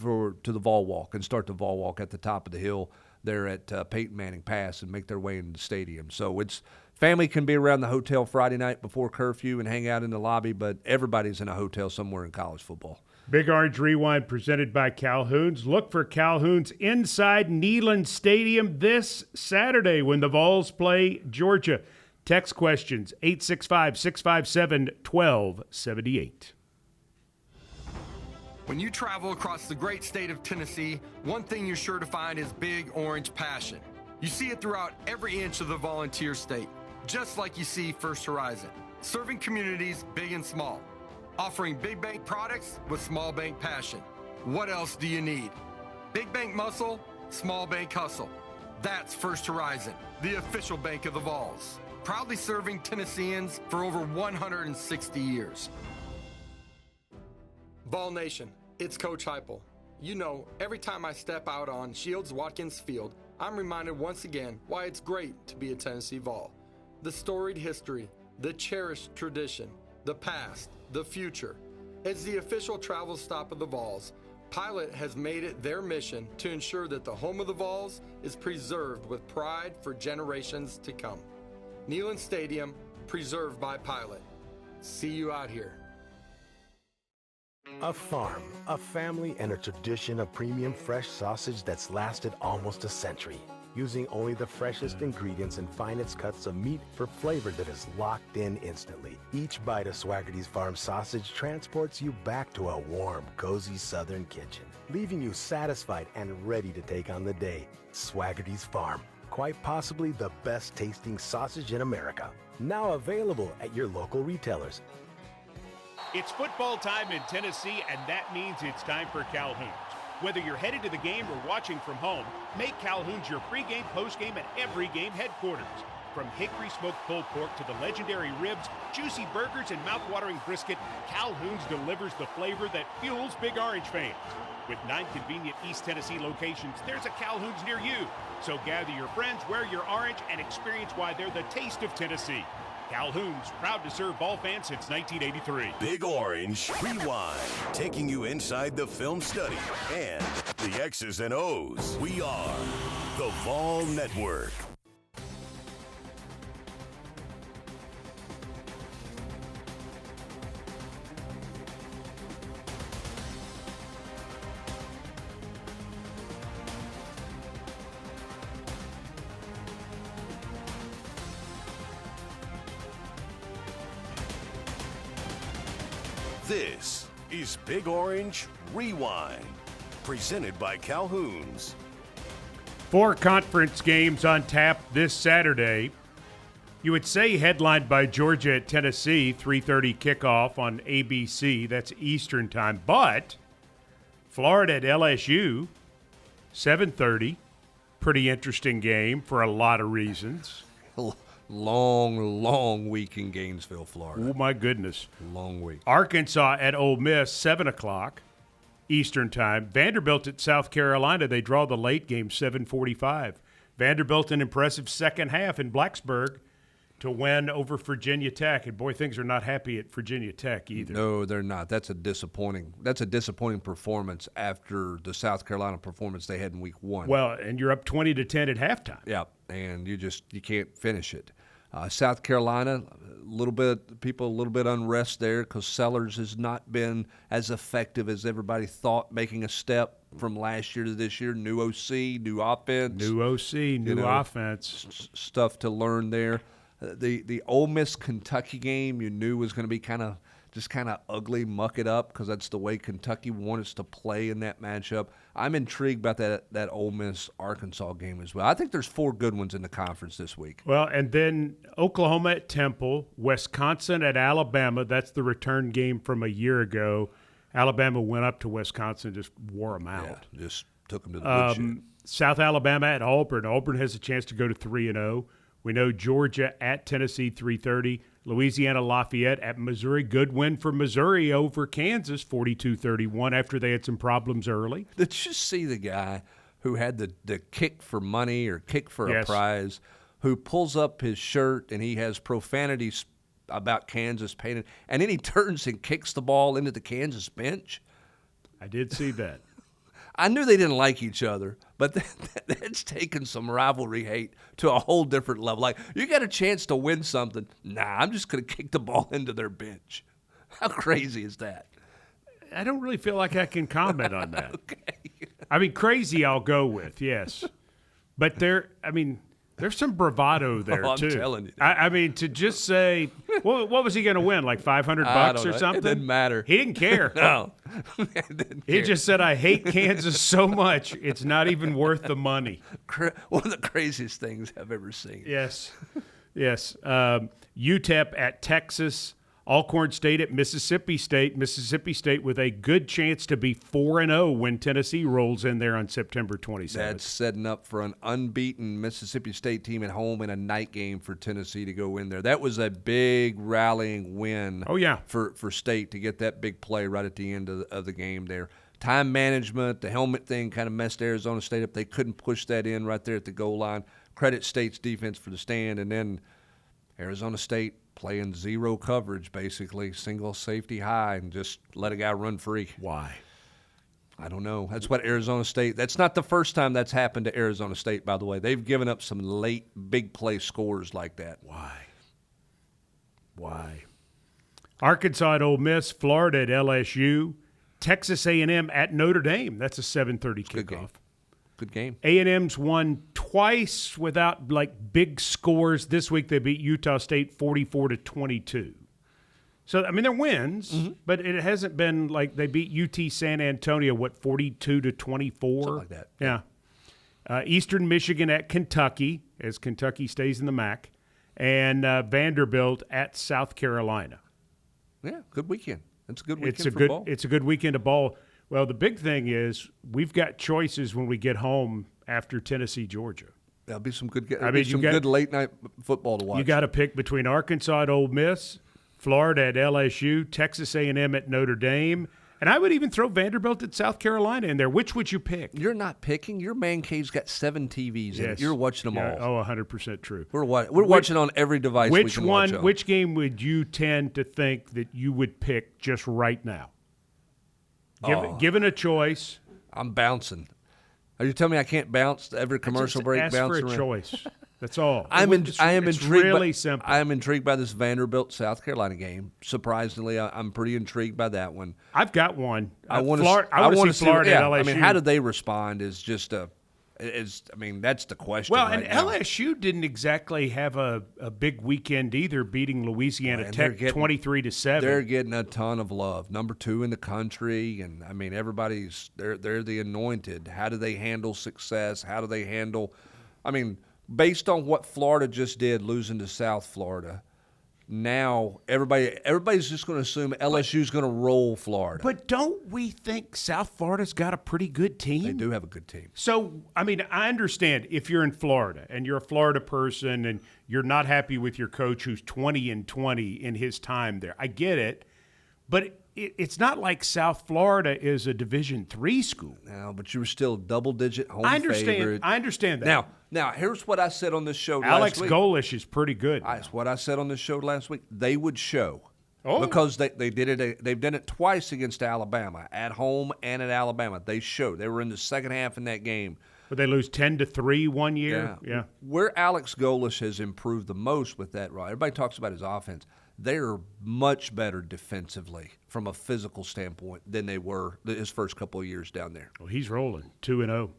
to the Vol Walk and start the Vol Walk at the top of the hill there at Peyton Manning Pass and make their way into the stadium. So family can be around the hotel Friday night before curfew and hang out in the lobby, but everybody's in a hotel somewhere in college football. Big Orange Rewind presented by Calhoun's. Look for Calhoun's inside Neyland Stadium this Saturday when the Vols play Georgia. Text questions 865-657-1278. When you travel across the great state of Tennessee, one thing you're sure to find is Big Orange passion. You see it throughout every inch of the volunteer state, just like you see First Horizon, serving communities big and small, offering big bank products with small bank passion. What else do you need? Big bank muscle, small bank hustle. That's First Horizon, the official bank of the Vols, proudly serving Tennesseans for over 160 years. Vol Nation, it's Coach Heupel. You know, every time I step out on Shields-Watkins Field, I'm reminded once again why it's great to be a Tennessee Vol. The storied history, the cherished tradition, the past, the future. As the official travel stop of the Vols, Pilot has made it their mission to ensure that the home of the Vols is preserved with pride for generations to come. Neyland Stadium, preserved by Pilot. See you out here. A farm, a family, and a tradition of premium fresh sausage that's lasted almost a century. Using only the freshest ingredients and finest cuts of meat for flavor that is locked in instantly. Each bite of Swaggerty's Farm sausage transports you back to a warm, cozy southern kitchen, leaving you satisfied and ready to take on the day. Swaggerty's Farm, quite possibly the best tasting sausage in America. Now available at your local retailers. It's football time in Tennessee, and that means it's time for Calhoun's. Whether you're headed to the game or watching from home, make Calhoun's your pregame, postgame, and every game headquarters. From hickory smoked pulled pork to the legendary ribs, juicy burgers, and mouth-watering brisket, Calhoun's delivers the flavor that fuels Big Orange fans. With 9 convenient East Tennessee locations, there's a Calhoun's near you. So gather your friends, wear your orange, and experience why they're the taste of Tennessee. Calhoun's, proud to serve ball fans since 1983. Big Orange Rewind, taking you inside the film study and the X's and O's. We are the Vol Network. This is Big Orange Rewind, presented by Calhoun's. 4 conference games on tap this Saturday. You would say headlined by Georgia at Tennessee, 3:30 kickoff on ABC. That's Eastern time. But Florida at LSU, 7:30. Pretty interesting game for a lot of reasons. Long week in Gainesville, Florida. Oh, my goodness. Long week. Arkansas at Ole Miss, 7 o'clock Eastern time. Vanderbilt at South Carolina. They draw the late game, 7:45. Vanderbilt an impressive second half in Blacksburg to win over Virginia Tech. And, boy, things are not happy at Virginia Tech either. No, they're not. That's a disappointing performance after the South Carolina performance they had in week 1. Well, and you're up 20-10 at halftime. Yeah, and you can't finish it. South Carolina, a little bit unrest there because Sellers has not been as effective as everybody thought, making a step from last year to this year. New OC, new offense. New OC, new offense. Stuff to learn there. The Ole Miss Kentucky game you knew was going to be kind of ugly, muck it up, because that's the way Kentucky wanted us to play in that matchup. I'm intrigued about that Ole Miss Arkansas game as well. I think there's 4 good ones in the conference this week. Well, and then Oklahoma at Temple, Wisconsin at Alabama. That's the return game from a year ago. Alabama went up to Wisconsin, just wore them out. Yeah, just took them to the woodshed. South Alabama at Auburn. Auburn has a chance to go to 3-0. We know Georgia at Tennessee, 3:30. Louisiana Lafayette at Missouri. Good win for Missouri over Kansas, 42-31, after they had some problems early. Did you see the guy who had the kick for money or kick for a prize, who pulls up his shirt and he has profanities about Kansas painted, and then he turns and kicks the ball into the Kansas bench? I did see that. I knew they didn't like each other, but that's taken some rivalry hate to a whole different level. Like, you got a chance to win something. Nah, I'm just going to kick the ball into their bench. How crazy is that? I don't really feel like I can comment on that. Okay. I mean, crazy I'll go with, yes. But there's some bravado there, I'm too. Telling you. I mean, to just say, what was he going to win, like $500 or something? It didn't matter. He didn't care. No. He just said, I hate Kansas so much, it's not even worth the money. One of the craziest things I've ever seen. Yes. Yes. UTEP at Texas. Alcorn State at Mississippi State. Mississippi State with a good chance to be 4-0 when Tennessee rolls in there on September 27th. That's setting up for an unbeaten Mississippi State team at home in a night game for Tennessee to go in there. That was a big rallying win. Oh, yeah. For State to get that big play right at the end of the game there. Time management, the helmet thing kind of messed Arizona State up. They couldn't push that in right there at the goal line. Credit State's defense for the stand, and then Arizona State playing zero coverage, basically, single safety high, and just let a guy run free. Why? I don't know. That's what Arizona State – that's not the first time that's happened to Arizona State, by the way. They've given up some late big play scores like that. Why? Arkansas at Ole Miss, Florida at LSU, Texas A&M at Notre Dame. That's a 7:30 kickoff. Good game. A&M's won twice without, like, big scores. This week they beat Utah State 44-22. So, I mean, they're wins, but it hasn't been like they beat UT San Antonio, 42-24? Something like that. Yeah. Eastern Michigan at Kentucky, as Kentucky stays in the MAC, and Vanderbilt at South Carolina. Yeah, good weekend. It's a good weekend for ball. It's a good weekend of ball. Well, the big thing is we've got choices when we get home after Tennessee, Georgia. There'll be some good. Good late night football to watch. You got to pick between Arkansas at Ole Miss, Florida at LSU, Texas A&M at Notre Dame, and I would even throw Vanderbilt at South Carolina in there. Which would you pick? You're not picking. Your man cave's got 7 TVs in it. You're watching them all. Oh, 100% true. We're watching on every device we can watch on. Which game would you tend to think that you would pick just right now? Given a choice. I'm bouncing. Are you telling me I can't bounce every commercial break? Ask bounce for a around? choice. That's all. I am it's intrigued. Really simple. I am intrigued by this Vanderbilt South Carolina game. Surprisingly, I'm pretty intrigued by that one. I've got one. I want to see Florida at LSU. I mean, how did they respond? Is just a. That's the question. Well, right and now. LSU didn't exactly have a big weekend either, beating Louisiana Tech 23-7. They're getting a ton of love. Number 2 in the country, and I mean everybody's they're the anointed. How do they handle success? How do they handle? I mean, based on what Florida just did, losing to South Florida. Now everybody's just going to assume LSU's going to roll Florida. But don't we think South Florida's got a pretty good team? They do have a good team. So, I mean, I understand if you're in Florida and you're a Florida person and you're not happy with your coach who's 20-20 in his time there. I get it. But it's not like South Florida is a Division III school. No, but you were still double-digit home favorite. I understand that. Now, here's what I said on this show Alex last week. Golesh is pretty good. That's what I said on this show last week. They would show. Oh. Because they did it. They've done it twice against Alabama, at home and at Alabama. They showed. They were in the second half in that game. But they lose 10-3 one year? Yeah. Where Alex Golesh has improved the most with that, right? Everybody talks about his offense. They're much better defensively from a physical standpoint than they were his first couple of years down there. Well, he's rolling, 2-0.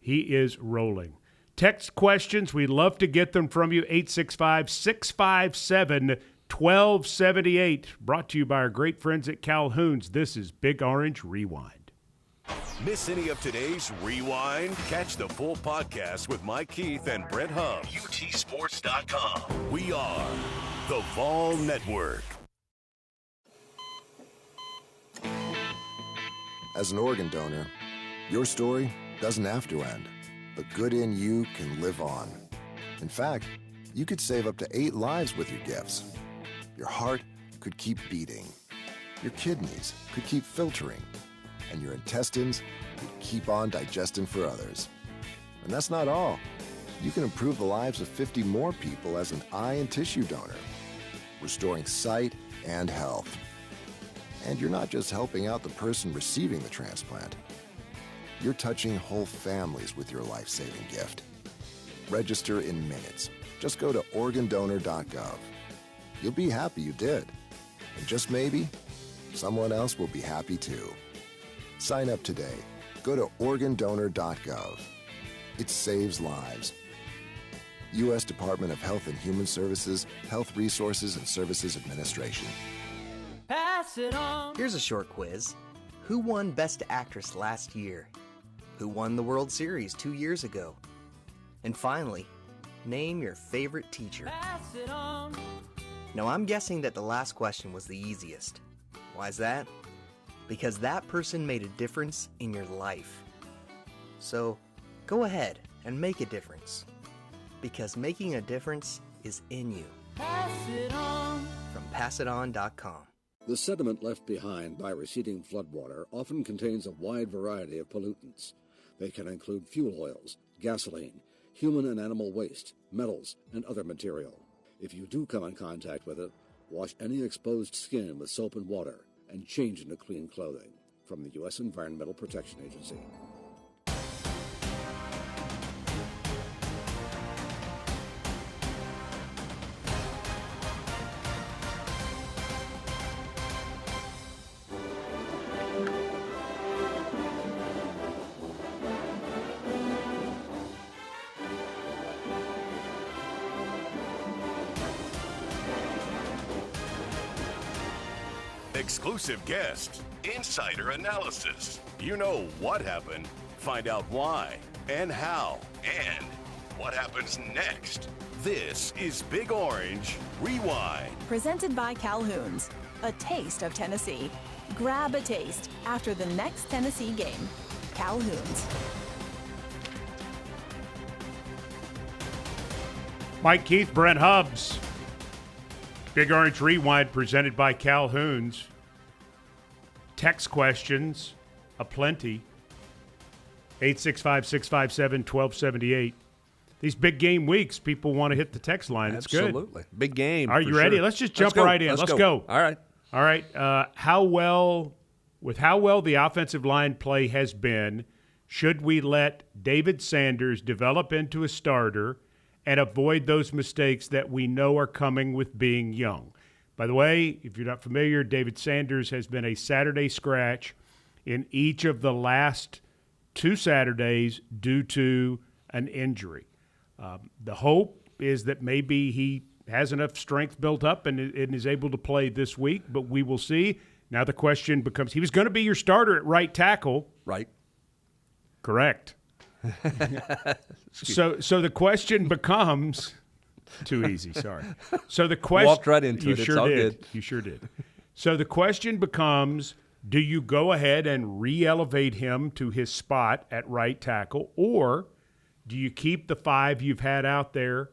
He is rolling. Text questions, we'd love to get them from you, 865-657-1278. Brought to you by our great friends at Calhoun's. This is Big Orange Rewind. Miss any of today's Rewind? Catch the full podcast with Mike Keith and Brett Hubbs. UTSports.com. We are the Vol Network. As an organ donor, your story doesn't have to end. The good in you can live on. In fact, you could save up to 8 lives with your gifts. Your heart could keep beating. Your kidneys could keep filtering. And your intestines could keep on digesting for others. And that's not all. You can improve the lives of 50 more people as an eye and tissue donor, restoring sight and health. And you're not just helping out the person receiving the transplant. You're touching whole families with your life-saving gift. Register in minutes. Just go to organdonor.gov. You'll be happy you did. And just maybe, someone else will be happy too. Sign up today. Go to organdonor.gov. It saves lives. U.S. Department of Health and Human Services, Health Resources and Services Administration. Pass it on. Here's a short quiz. Who won Best Actress last year? Who won the World Series 2 years ago? And finally, name your favorite teacher. Pass it on. Now, I'm guessing that the last question was the easiest. Why's that? Because that person made a difference in your life. So, go ahead and make a difference. Because making a difference is in you. Pass it on. From PassItOn.com. The sediment left behind by receding floodwater often contains a wide variety of pollutants. They can include fuel oils, gasoline, human and animal waste, metals, and other material. If you do come in contact with it, wash any exposed skin with soap and water and change into clean clothing. From the U.S. Environmental Protection Agency. Exclusive guests, insider analysis. You know what happened, find out why and how, and what happens next. This is Big Orange Rewind. Presented by Calhoun's, a taste of Tennessee. Grab a taste after the next Tennessee game. Calhoun's. Mike Keith, Brent Hubbs. Big Orange Rewind presented by Calhoun's. Text questions aplenty. 865-657-1278. These big game weeks, people want to hit the text line. It's good. Absolutely. Big game. Are you ready? Sure. Let's just jump right in. Let's go. All right. All right. How well the offensive line play has been, should we let David Sanders develop into a starter and avoid those mistakes that we know are coming with being young? By the way, if you're not familiar, David Sanders has been a Saturday scratch in each of the last 2 Saturdays due to an injury. The hope is that maybe he has enough strength built up and is able to play this week, but we will see. Now the question becomes, he was going to be your starter at right tackle. Right. Correct. So the question becomes – too easy, sorry. So the question walked right into it. Sure it's all did. good. You sure did. So the question becomes, do you go ahead and re-elevate him to his spot at right tackle, or do you keep the 5 you've had out there,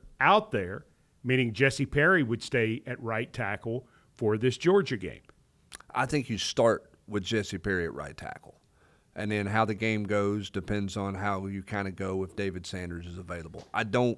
meaning Jesse Perry would stay at right tackle for this Georgia game? I think you start with Jesse Perry at right tackle. And then how the game goes depends on how you kind of go if David Sanders is available. I don't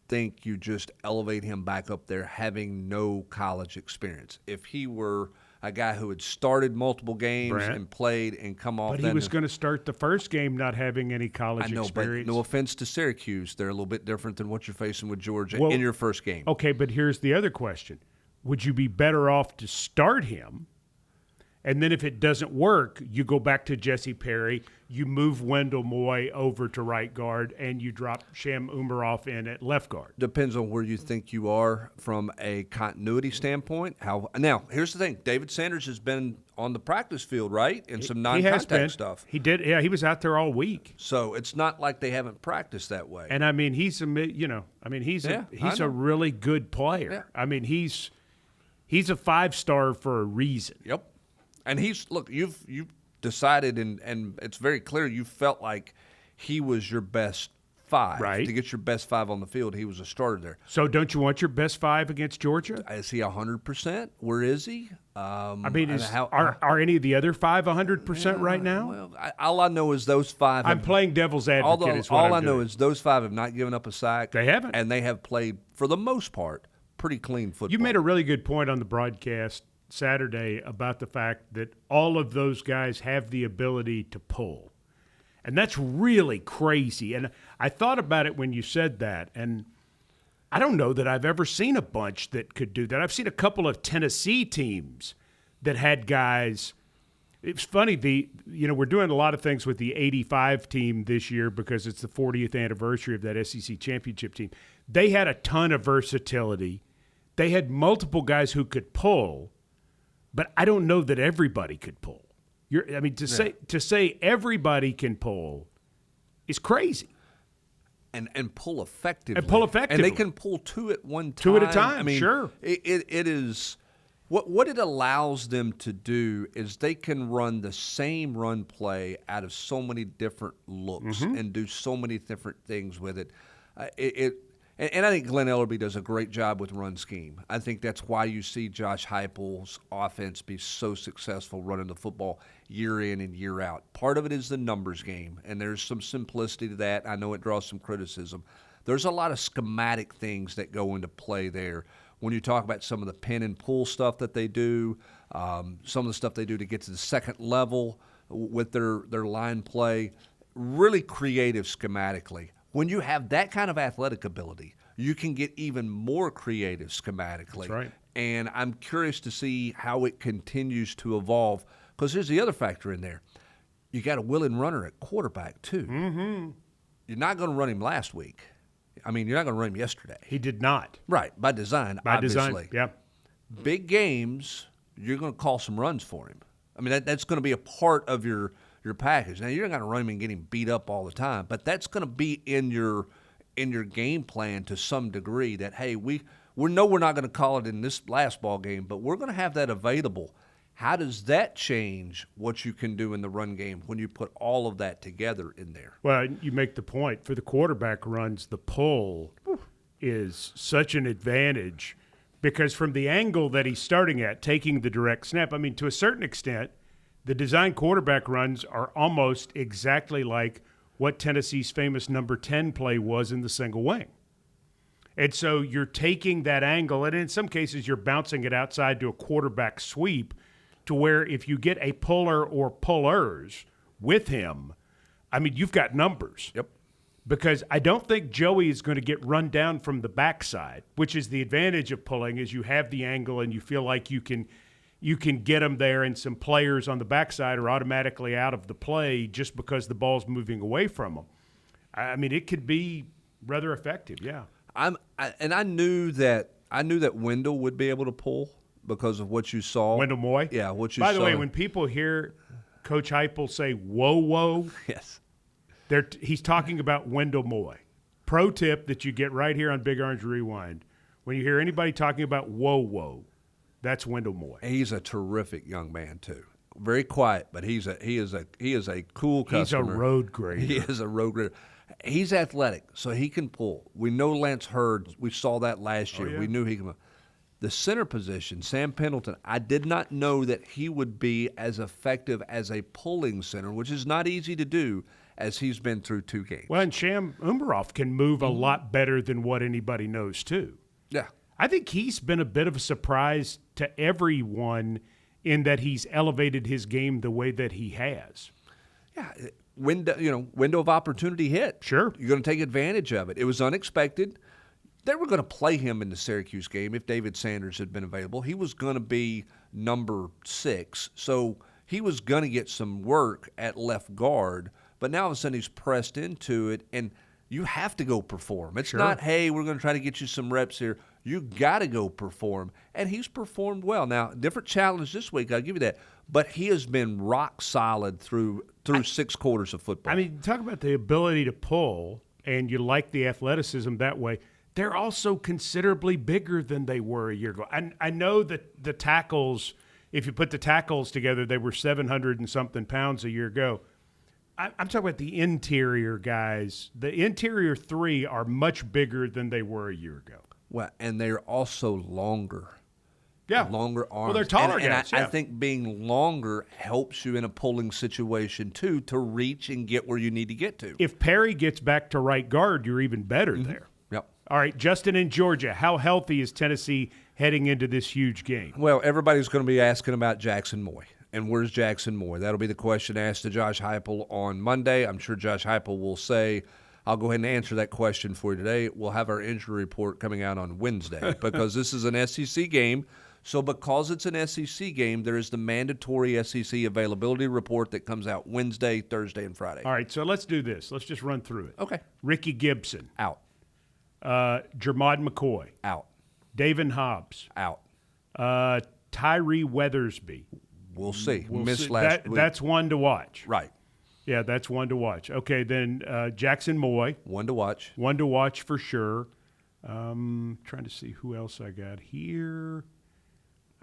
think you just elevate him back up there having no college experience. If he were a guy who had started multiple games and played and come off, but he was going to start the first game not having any college experience. But no offense to Syracuse, they're a little bit different than what you're facing with Georgia in your first game. Okay, but here's the other question: would you be better off to start him? And then if it doesn't work, you go back to Jesse Perry, you move Wendell Moy over to right guard, and you drop Sham Umaroff in at left guard. Depends on where you think you are from a continuity standpoint. Now, here's the thing. David Sanders has been on the practice field, right, and some non-contact stuff. He did. Yeah, he was out there all week. So it's not like they haven't practiced that way. And, I mean, he's a really good player. Yeah. I mean, he's a 5-star for a reason. Yep. And you've decided, and it's very clear you felt like he was your best 5. Right. To get your best 5 on the field, he was a starter there. So don't you want your best 5 against Georgia? Is he 100%? Where is he? I mean, are any of the other 5 100% right now? Well, all I know is those 5. I'm playing devil's advocate. All I know is those 5 have not given up a sack. They haven't. And they have played, for the most part, pretty clean football. You made a really good point on the broadcast Saturday about the fact that all of those guys have the ability to pull. And that's really crazy. And I thought about it when you said that, and I don't know that I've ever seen a bunch that could do that. I've seen a couple of Tennessee teams that had guys. It's funny, we're doing a lot of things with the 85 team this year because it's the 40th anniversary of that SEC championship team. They had a ton of versatility. They had multiple guys who could pull, but I don't know that everybody could pull. To say everybody can pull is crazy. And pull effectively. And they can pull 2 at one time. 2 at a time, I mean, sure. It is what it allows them to do is they can run the same run play out of so many different looks and do so many different things with it. And I think Glenn Ellerbe does a great job with run scheme. I think that's why you see Josh Heupel's offense be so successful running the football year in and year out. Part of it is the numbers game, and there's some simplicity to that. I know it draws some criticism. There's a lot of schematic things that go into play there. When you talk about some of the pin and pull stuff that they do, some of the stuff they do to get to the second level with their line play, really creative schematically. When you have that kind of athletic ability, you can get even more creative schematically. That's right. And I'm curious to see how it continues to evolve, because here's the other factor in there. You got a willing runner at quarterback, too. Mm-hmm. You're not going to run him last week. I mean, you're not going to run him yesterday. He did not. Right, by design, obviously. Yeah. Big games, you're going to call some runs for him. I mean, that's going to be a part of your package. Now, you're not going to run him and get him beat up all the time, but that's going to be in your game plan to some degree that, hey, we know we're not going to call it in this last ball game, but we're going to have that available. How does that change what you can do in the run game when you put all of that together in there? Well, you make the point. For the quarterback runs, the pull is such an advantage because from the angle that he's starting at, taking the direct snap, I mean, to a certain extent, the design quarterback runs are almost exactly like what Tennessee's famous number 10 play was in the single wing. And so you're taking that angle, and in some cases you're bouncing it outside to a quarterback sweep to where if you get a puller or pullers with him, I mean, you've got numbers. Yep. Because I don't think Joey is going to get run down from the backside, which is the advantage of pulling is you have the angle and you feel like you can get them there, and some players on the backside are automatically out of the play just because the ball's moving away from them. I mean, it could be rather effective, yeah. I knew that Wendell would be able to pull because of what you saw. Wendell Moy? Yeah, what you saw. By the way, when people hear Coach Heupel say, whoa, yes, he's talking about Wendell Moy. Pro tip that you get right here on Big Orange Rewind. When you hear anybody talking about whoa, that's Wendell Moy. He's a terrific young man too. Very quiet, but he is a cool customer. He's a road grader. He is a road grader. He's athletic, so he can pull. We know Lance Hurd. We saw that last year. Oh, yeah. We knew he could. The center position, Sam Pendleton, I did not know that he would be as effective as a pulling center, which is not easy to do, as he's been through 2 games. Well, and Sham Umarov can move a lot better than what anybody knows, too. Yeah. I think he's been a bit of a surprise to everyone in that he's elevated his game the way that he has. Yeah, window of opportunity hit. Sure. You're going to take advantage of it. It was unexpected. They were going to play him in the Syracuse game if David Sanders had been available. He was going to be number 6, so he was going to get some work at left guard, but now all of a sudden he's pressed into it, and you have to go perform. It's not, hey, we're going to try to get you some reps here. You got to go perform, and he's performed well. Now, different challenge this week, I'll give you that, but he has been rock solid through 6 quarters of football. I mean, talk about the ability to pull, and you like the athleticism that way. They're also considerably bigger than they were a year ago. I know that the tackles if you put the tackles together, they were 700 and something pounds a year ago. I'm talking about the interior guys. The interior three are much bigger than they were a year ago. Well, and they're also longer. Yeah. Longer arms. Well, they're taller guys. I think being longer helps you in a pulling situation, too, to reach and get where you need to get to. If Perry gets back to right guard, you're even better there. Yep. All right, Justin in Georgia, how healthy is Tennessee heading into this huge game? Well, everybody's going to be asking about Jackson Moy. And where's Jackson Moy? That'll be the question asked to Josh Heupel on Monday. I'm sure Josh Heupel will say, I'll go ahead and answer that question for you today. We'll have our injury report coming out on Wednesday because this is an SEC game. So because it's an SEC game, there is the mandatory SEC availability report that comes out Wednesday, Thursday, and Friday. All right, so let's do this. Let's just run through it. Okay. Ricky Gibson. Out. Jermod McCoy. Out. David Hobbs. Out. Tyree Weathersby. We'll see. Missed last week. That's one to watch. Right. Yeah, that's one to watch. Okay, then Jackson Moy. One to watch. One to watch for sure. Trying to see who else I got here.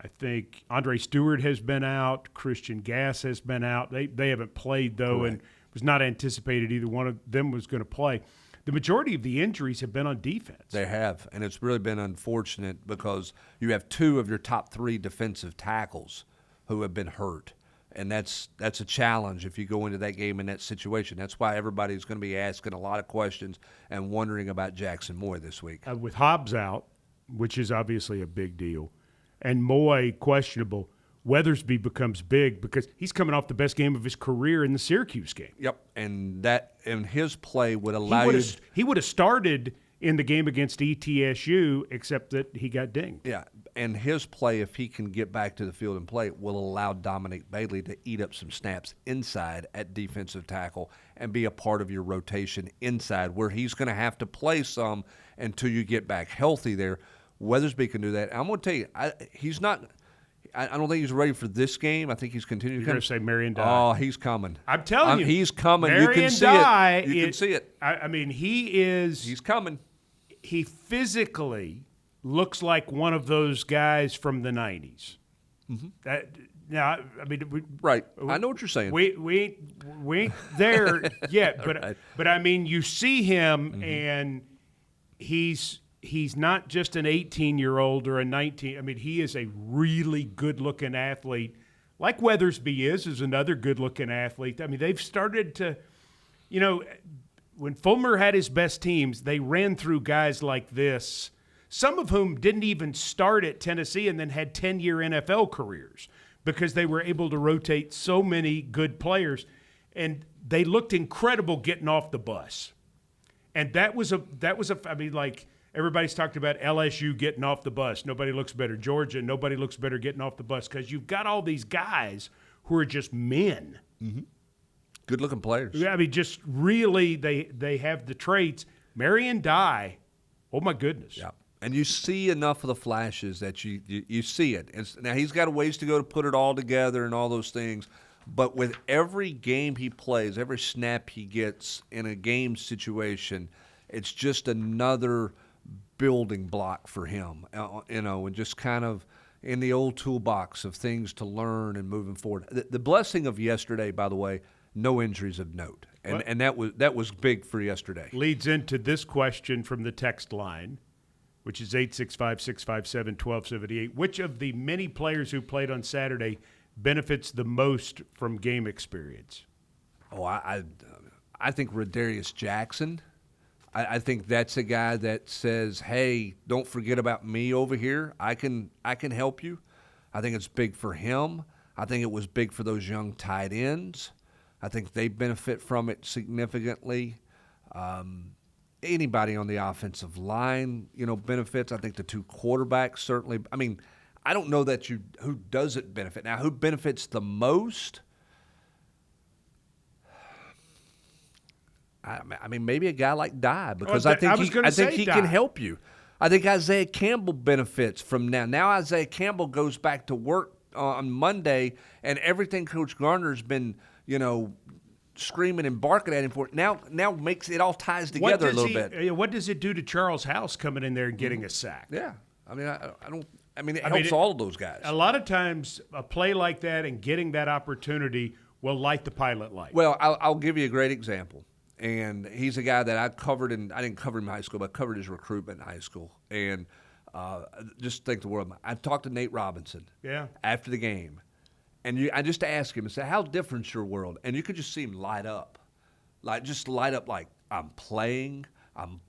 I think Andre Stewart has been out. Christian Gass has been out. They haven't played, though, Correct. and it was not anticipated either one of them was going to play. The majority of the injuries have been on defense. They have, and it's really been unfortunate because you have two of your top three defensive tackles who have been hurt, and that's a challenge if you go into that game in that situation. That's why everybody's going to be asking a lot of questions and wondering about Jackson Moy this week. With Hobbs out, which is obviously a big deal, and Moy questionable, Weathersby becomes big because he's coming off the best game of his career in the Syracuse game. Yep, and his play would allow you. He would have started in the game against ETSU, except that he got dinged. Yeah, and his play, if he can get back to the field and play, will allow Dominic Bailey to eat up some snaps inside at defensive tackle and be a part of your rotation inside, where he's going to have to play some until you get back healthy there. Weathersby can do that. I'm going to tell you, he's not. I don't think he's ready for this game. I think he's continuing. You're going to say Marion Dye. Oh, he's coming. I'm telling you. He's coming. Marion You can see Dye, it. You can see it. I mean, he's coming. He physically looks like one of those guys from the 90s. Mm-hmm. Right. I know what you're saying. We ain't there yet, but Right. but I mean, you see him, and he's not just an 18-year-old or a 19. I mean, he is a really good-looking athlete, like Weathersby is another good-looking athlete. I mean, they've started to, when Fulmer had his best teams, they ran through guys like this, some of whom didn't even start at Tennessee and then had 10-year NFL careers because they were able to rotate so many good players. And they looked incredible getting off the bus. And that was I mean, like, everybody's talked about LSU getting off the bus. Nobody looks better. Georgia, nobody looks better getting off the bus because you've got all these guys who are just men. Mm-hmm. Good-looking players. Yeah, I mean, just really they have the traits. Marion Dye, oh, my goodness. Yeah. And you see enough of the flashes that you see it. Now, he's got a ways to go to put it all together and all those things. But with every game he plays, every snap he gets in a game situation, it's just another building block for him, and just kind of in the old toolbox of things to learn and moving forward. The blessing of yesterday, by the way, no injuries of note, and that was big for yesterday. Leads into this question from the text line, which is 865-657-1278. Which of the many players who played on Saturday benefits the most from game experience? Oh, I think Rodarius Jackson. I think that's a guy that says, "Hey, don't forget about me over here. I can help you." I think it's big for him. I think it was big for those young tight ends. I think they benefit from it significantly. Anybody on the offensive line, benefits. I think the two quarterbacks certainly. I mean, I don't know who doesn't benefit. Now, who benefits the most? I mean, maybe a guy like Dye, because I think he can help you. I think Isaiah Campbell benefits from now. Now Isaiah Campbell goes back to work on Monday, and everything Coach Garner's been, screaming and barking at him for now makes it all ties together a little bit. What does it do to Charles House coming in there and getting a sack? Yeah, I mean, I I mean, it helps all of those guys. A lot of times, a play like that and getting that opportunity will light the pilot light. Well, I'll give you a great example. And he's a guy that I covered, I didn't cover him in high school, but I covered his recruitment in high school. And just think the world. I talked to Nate Robinson after the game. And I just asked him, I said, how different's your world? And you could just see him light up. Like I'm playing, I'm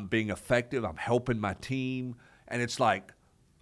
being effective, I'm helping my team. And it's like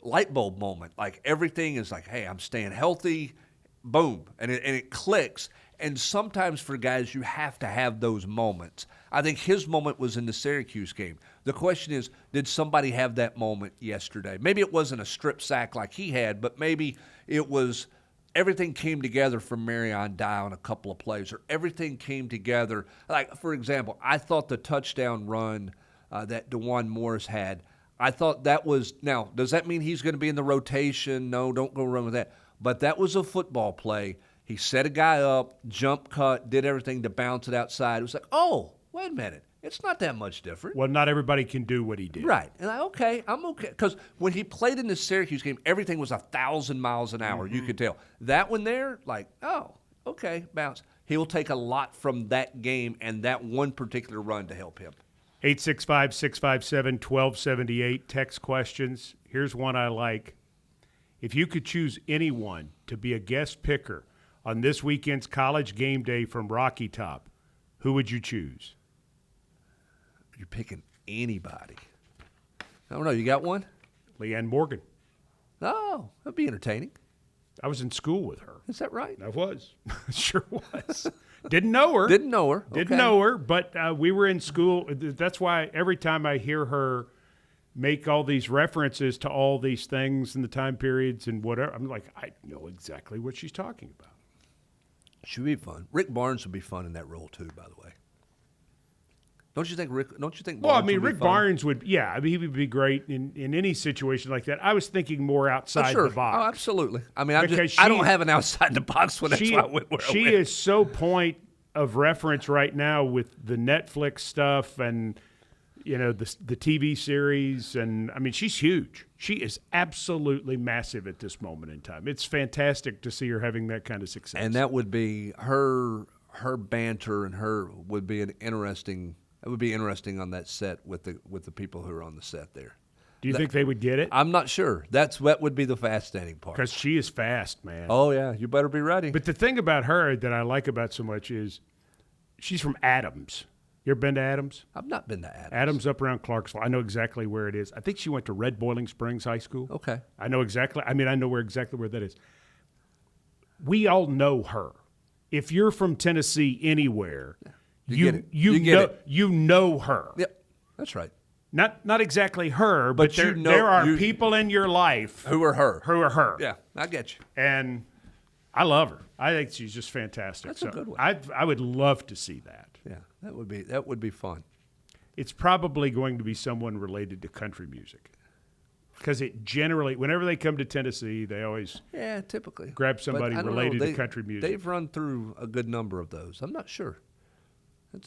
light bulb moment. Like everything is like, hey, I'm staying healthy, boom. And it clicks. And sometimes for guys, you have to have those moments. I think his moment was in the Syracuse game. The question is, did somebody have that moment yesterday? Maybe it wasn't a strip sack like he had, but maybe it was everything came together for Marion Dye on a couple of plays, or everything came together. Like, for example, I thought the touchdown run that DeJuan Morris had, I thought that was – now, does that mean he's going to be in the rotation? No, don't go run with that. But that was a football play. He set a guy up, jump cut, did everything to bounce it outside. It was like, oh, wait a minute. It's not that much different. Well, not everybody can do what he did. Right. And I'm okay. Because when he played in the Syracuse game, everything was 1,000 miles an hour. You could tell. That one there, like, oh, okay, bounce. He will take a lot from that game and that one particular run to help him. 865-657-1278. Text questions. Here's one I like. If you could choose anyone to be a guest picker on this weekend's College Game Day from Rocky Top, who would you choose? You're picking anybody. I don't know. You got one? Leanne Morgan. Oh, that'd be entertaining. I was in school with her. Is that right? I was. Sure was. Didn't know her. Didn't know her. Didn't know her, but we were in school. That's why every time I hear her make all these references to all these things and the time periods and whatever, I'm like, I know exactly what she's talking about. Should be fun. Rick Barnes would be fun in that role too, by the way. Don't you think Rick? Don't you think? Well, Barnes I mean, would be Rick fun? Barnes would. Yeah, I mean, he would be great in any situation like that. I was thinking more outside sure. the box. Oh, absolutely. I mean, I don't have an outside the box one. That's why I went where I she went. is so point of reference right now with the Netflix stuff and the TV series, and I mean, she's huge. She is absolutely massive at this moment in time. It's fantastic to see her having that kind of success. And that would be her banter and her would be an interesting. It would be interesting on that set with the people who are on the set there. Do you think they would get it? I'm not sure. That would be the fascinating part. Because she is fast, man. Oh, yeah. You better be ready. But the thing about her that I like about so much is she's from Adams. You ever been to Adams? I've not been to Adams. Adams up around Clarksville. I know exactly where it is. I think she went to Red Boiling Springs High School. Okay. I know exactly. I mean, I know exactly where that is. We all know her. If you're from Tennessee anywhere, you know her. Yep, that's right. Not exactly her, but there are people in your life who are her. Yeah, I get you. And I love her. I think she's just fantastic. That's a good one. I would love to see that. Yeah, that would be fun. It's probably going to be someone related to country music. Because it generally, whenever they come to Tennessee, they always typically grab somebody related to country music. They've run through a good number of those. I'm not sure.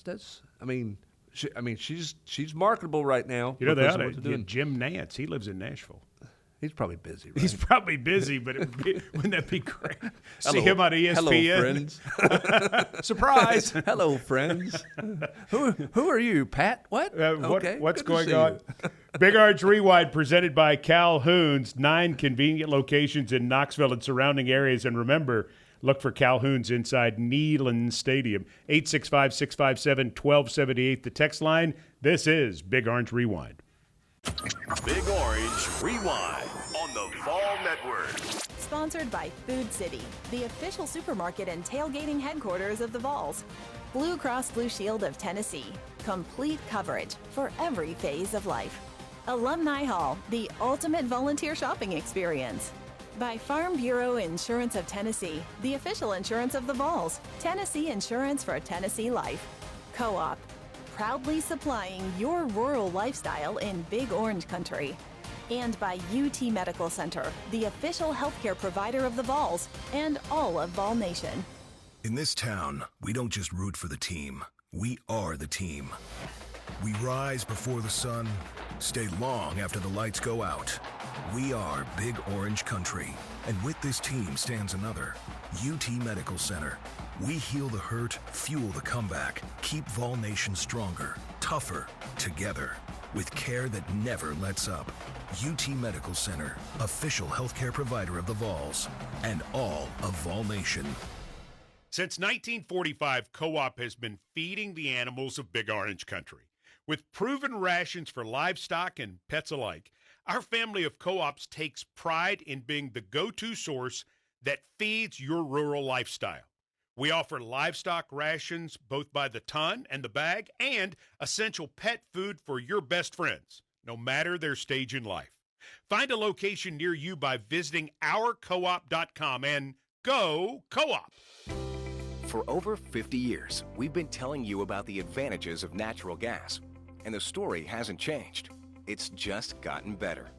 That's. I mean, she's marketable right now. You know, they ought to get Jim Nance. He lives in Nashville. He's probably busy. Right? He's probably busy, but wouldn't that be great? See him on ESPN. Hello, friends. Surprise. Hello, friends. Who are you, Pat? What? Okay. What's going on? Big Orange Rewind presented by Calhoun's. 9 convenient locations in Knoxville and surrounding areas. And remember, look for Calhoun's inside Neyland Stadium. 865-657-1278. The text line. This is Big Orange Rewind. Big Orange Rewind on the Vol Network. Sponsored by Food City, the official supermarket and tailgating headquarters of the Vols. Blue Cross Blue Shield of Tennessee. Complete coverage for every phase of life. Alumni Hall, the ultimate volunteer shopping experience. By Farm Bureau Insurance of Tennessee, the official insurance of the Vols. Tennessee Insurance for Tennessee Life. Co-op, proudly supplying your rural lifestyle in Big Orange Country. And by UT Medical Center, the official healthcare provider of the Vols and all of Vol Nation. In this town, we don't just root for the team. We are the team. We rise before the sun, stay long after the lights go out, We are Big Orange Country, and with this team stands another, UT Medical Center. We heal the hurt, fuel the comeback, keep Vol Nation stronger, tougher, together, with care that never lets up. UT Medical Center, official healthcare provider of the Vols, and all of Vol Nation. Since 1945, Co-op has been feeding the animals of Big Orange Country. With proven rations for livestock and pets alike, our family of Co-ops takes pride in being the go-to source that feeds your rural lifestyle. We offer livestock rations both by the ton and the bag, and essential pet food for your best friends, no matter their stage in life. Find a location near you by visiting ourcoop.com and go Co-op! For over 50 years, we've been telling you about the advantages of natural gas, and the story hasn't changed. It's just gotten better.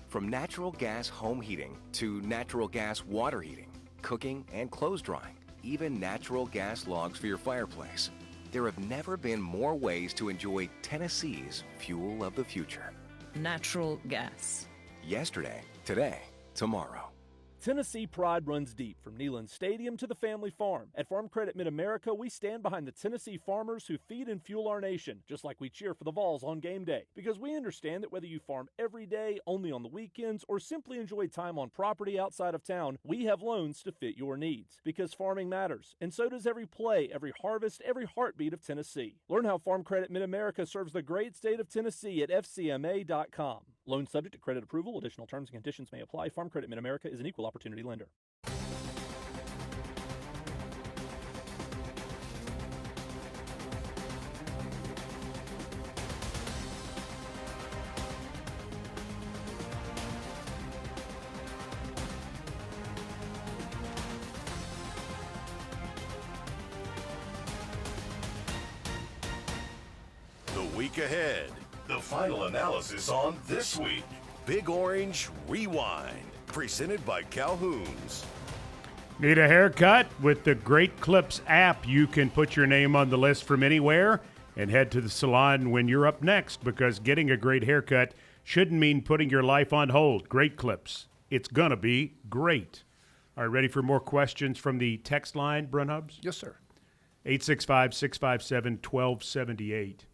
From natural gas home heating to natural gas water heating, cooking and clothes drying, even natural gas logs for your fireplace. There have never been more ways to enjoy Tennessee's fuel of the future. Natural gas. Yesterday, today, tomorrow. Tennessee pride runs deep from Neyland Stadium to the family farm. At Farm Credit Mid-America, we stand behind the Tennessee farmers who feed and fuel our nation, just like we cheer for the Vols on game day. Because we understand that whether you farm every day, only on the weekends, or simply enjoy time on property outside of town, we have loans to fit your needs. Because farming matters, and so does every play, every harvest, every heartbeat of Tennessee. Learn how Farm Credit Mid-America serves the great state of Tennessee at FCMA.com. Loan subject to credit approval. Additional terms and conditions may apply. Farm Credit Mid-America is an equal opportunity lender. The week ahead. The final analysis on this week. Big Orange Rewind. Presented by Calhoun's. Need a haircut? With the Great Clips app, you can put your name on the list from anywhere and head to the salon when you're up next, because getting a great haircut shouldn't mean putting your life on hold. Great Clips. It's gonna be great. All right, ready for more questions from the text line, Brun Hubs? Yes, sir. 865-657-1278.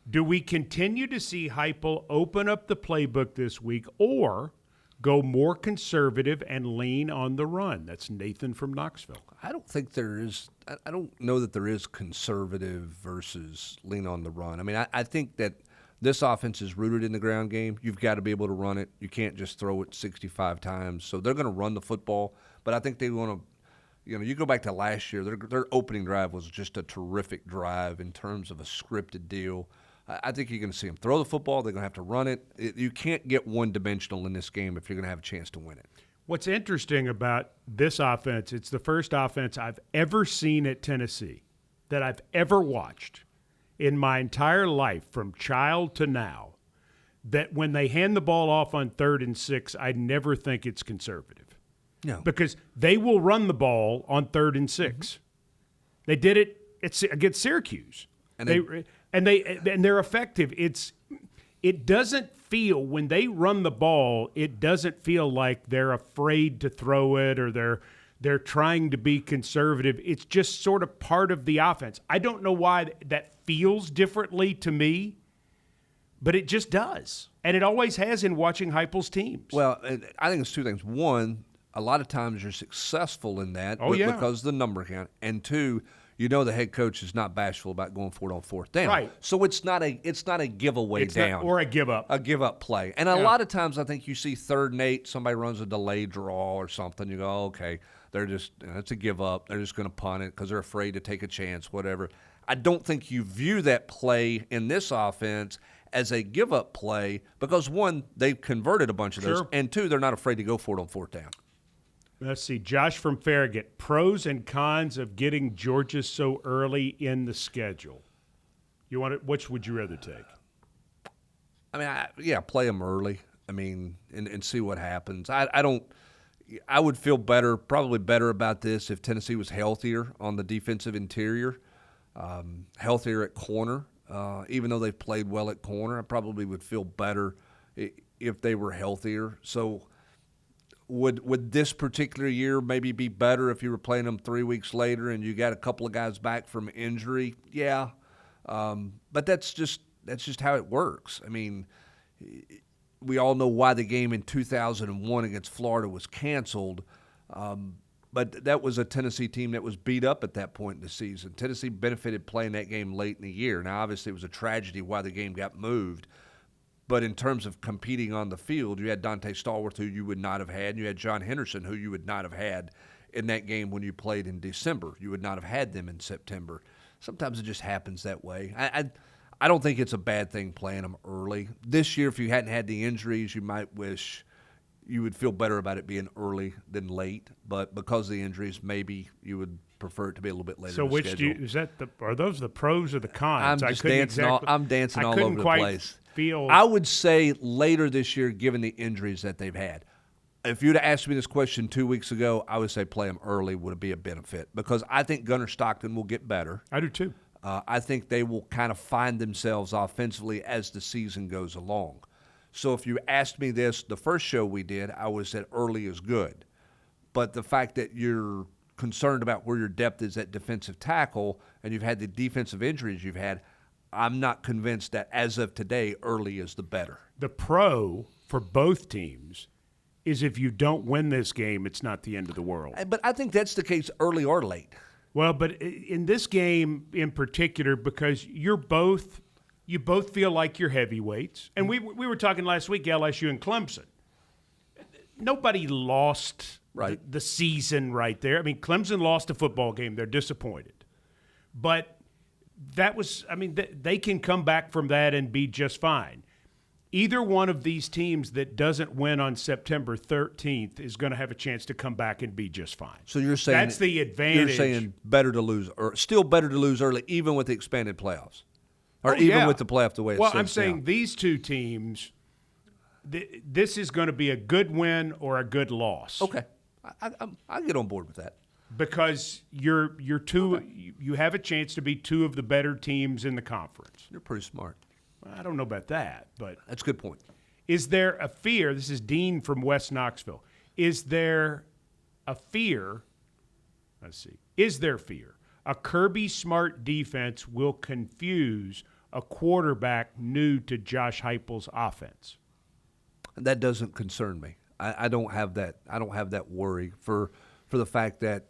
Do we continue to see Heupel open up the playbook this week or go more conservative and lean on the run? That's Nathan from Knoxville. I don't think there is – I don't know that there is conservative versus lean on the run. I mean, I think that this offense is rooted in the ground game. You've got to be able to run it. You can't just throw it 65 times. So they're going to run the football, but I think they want to – you go back to last year, their opening drive was just a terrific drive in terms of a scripted deal. I think you're going to see them throw the football. They're going to have to run it. You can't get one-dimensional in this game if you're going to have a chance to win it. What's interesting about this offense, it's the first offense I've ever seen at Tennessee that I've ever watched in my entire life from child to now, that when they hand the ball off on 3rd and 6, I never think it's conservative. No. Because they will run the ball on 3rd and 6. Mm-hmm. They did it against Syracuse. And they're effective. It doesn't feel, when they run the ball, it doesn't feel like they're afraid to throw it or they're trying to be conservative. It's just sort of part of the offense. I don't know why that feels differently to me, but it just does. And it always has in watching Heupel's teams. Well, I think it's two things. One, a lot of times you're successful in that because of the number count. And two, the head coach is not bashful about going for it on 4th down. Right. So it's not a giveaway down. Or a give up. A give up play. And a lot of times I think you see 3rd and 8, somebody runs a delayed draw or something. You go, okay, it's a give up. They're just going to punt it because they're afraid to take a chance, whatever. I don't think you view that play in this offense as a give up play because, one, they've converted a bunch of those, and two, they're not afraid to go for it on 4th down. Let's see. Josh from Farragut. Pros and cons of getting Georgia so early in the schedule. Which would you rather take? I mean, play them early. I mean, and see what happens. I would feel probably better about this if Tennessee was healthier on the defensive interior, healthier at corner. Even though they've played well at corner, I probably would feel better if they were healthier. So would this particular year maybe be better if you were playing them 3 weeks later and you got a couple of guys back from injury? Yeah, but that's just how it works. I mean, we all know why the game in 2001 against Florida was canceled, but that was a Tennessee team that was beat up at that point in the season. Tennessee benefited playing that game late in the year. Now, obviously, it was a tragedy why the game got moved. But in terms of competing on the field, you had Dante Stallworth, who you would not have had, and you had John Henderson, who you would not have had in that game when you played in December. You would not have had them in September. Sometimes it just happens that way. I don't think it's a bad thing playing them early. This year, if you hadn't had the injuries, you might wish you would feel better about it being early than late. But because of the injuries, maybe you would prefer it to be a little bit later. So in the which schedule. are those the pros or the cons? I'm dancing all over the place. I would say later this year, given the injuries that they've had. If you'd have asked me this question 2 weeks ago, I would say play them early would be a benefit because I think Gunnar Stockton will get better. I do too. I think they will kind of find themselves offensively as the season goes along. So if you asked me this the first show we did, I would have said early is good. But the fact that you're concerned about where your depth is at defensive tackle and you've had the defensive injuries you've had, I'm not convinced that as of today, early is the better. The pro for both teams is if you don't win this game, it's not the end of the world. But I think that's the case early or late. Well, but in this game in particular, because you both feel like you're heavyweights. And we were talking last week, LSU and Clemson. Nobody lost the season right there. I mean, Clemson lost a football game. They're disappointed. But that was, I mean, they can come back from that and be just fine. Either one of these teams that doesn't win on September 13th is going to have a chance to come back and be just fine. So you're saying that's the advantage. You're saying better to lose, or still better to lose early, even with the expanded playoffs, or even with the playoff the way it's Well, set I'm saying now. these two teams, this is going to be a good win or a good loss. Okay, I get on board with that because you're two. Okay. You have a chance to be two of the better teams in the conference. You're pretty smart. I don't know about that, but that's a good point. Is there a fear? This is Dean from West Knoxville. Is there a fear? Let's see. Is there fear? A Kirby Smart defense will confuse a quarterback new to Josh Heupel's offense. That doesn't concern me. I don't have that. I don't have that worry for the fact that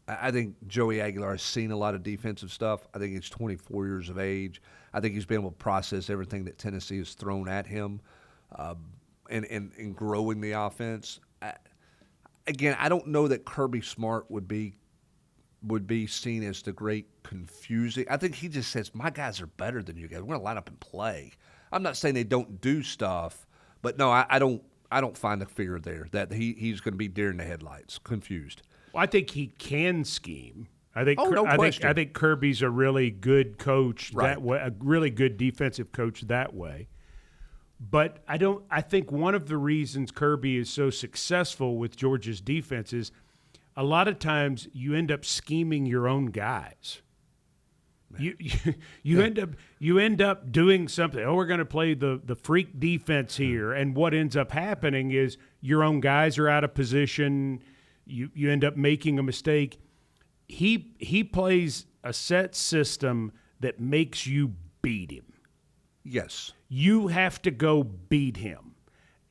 I think Joey Aguilar has seen a lot of defensive stuff. I think he's 24 years of age. I think he's been able to process everything that Tennessee has thrown at him and growing the offense. Again, I don't know that Kirby Smart would be seen as the great confusing. I think he just says, my guys are better than you guys. We're going to line up and play. I'm not saying they don't do stuff, but no, I don't find the fear there that he's going to be deer in the headlights, confused. Well, I think he can scheme. I think no question. I think Kirby's a really good coach that way, a really good defensive coach that way. But I think one of the reasons Kirby is so successful with Georgia's defense is a lot of times you end up scheming your own guys. You end up doing something. Oh, we're going to play the freak defense here, and what ends up happening is your own guys are out of position. You end up making a mistake. He plays a set system that makes you beat him. Yes. You have to go beat him.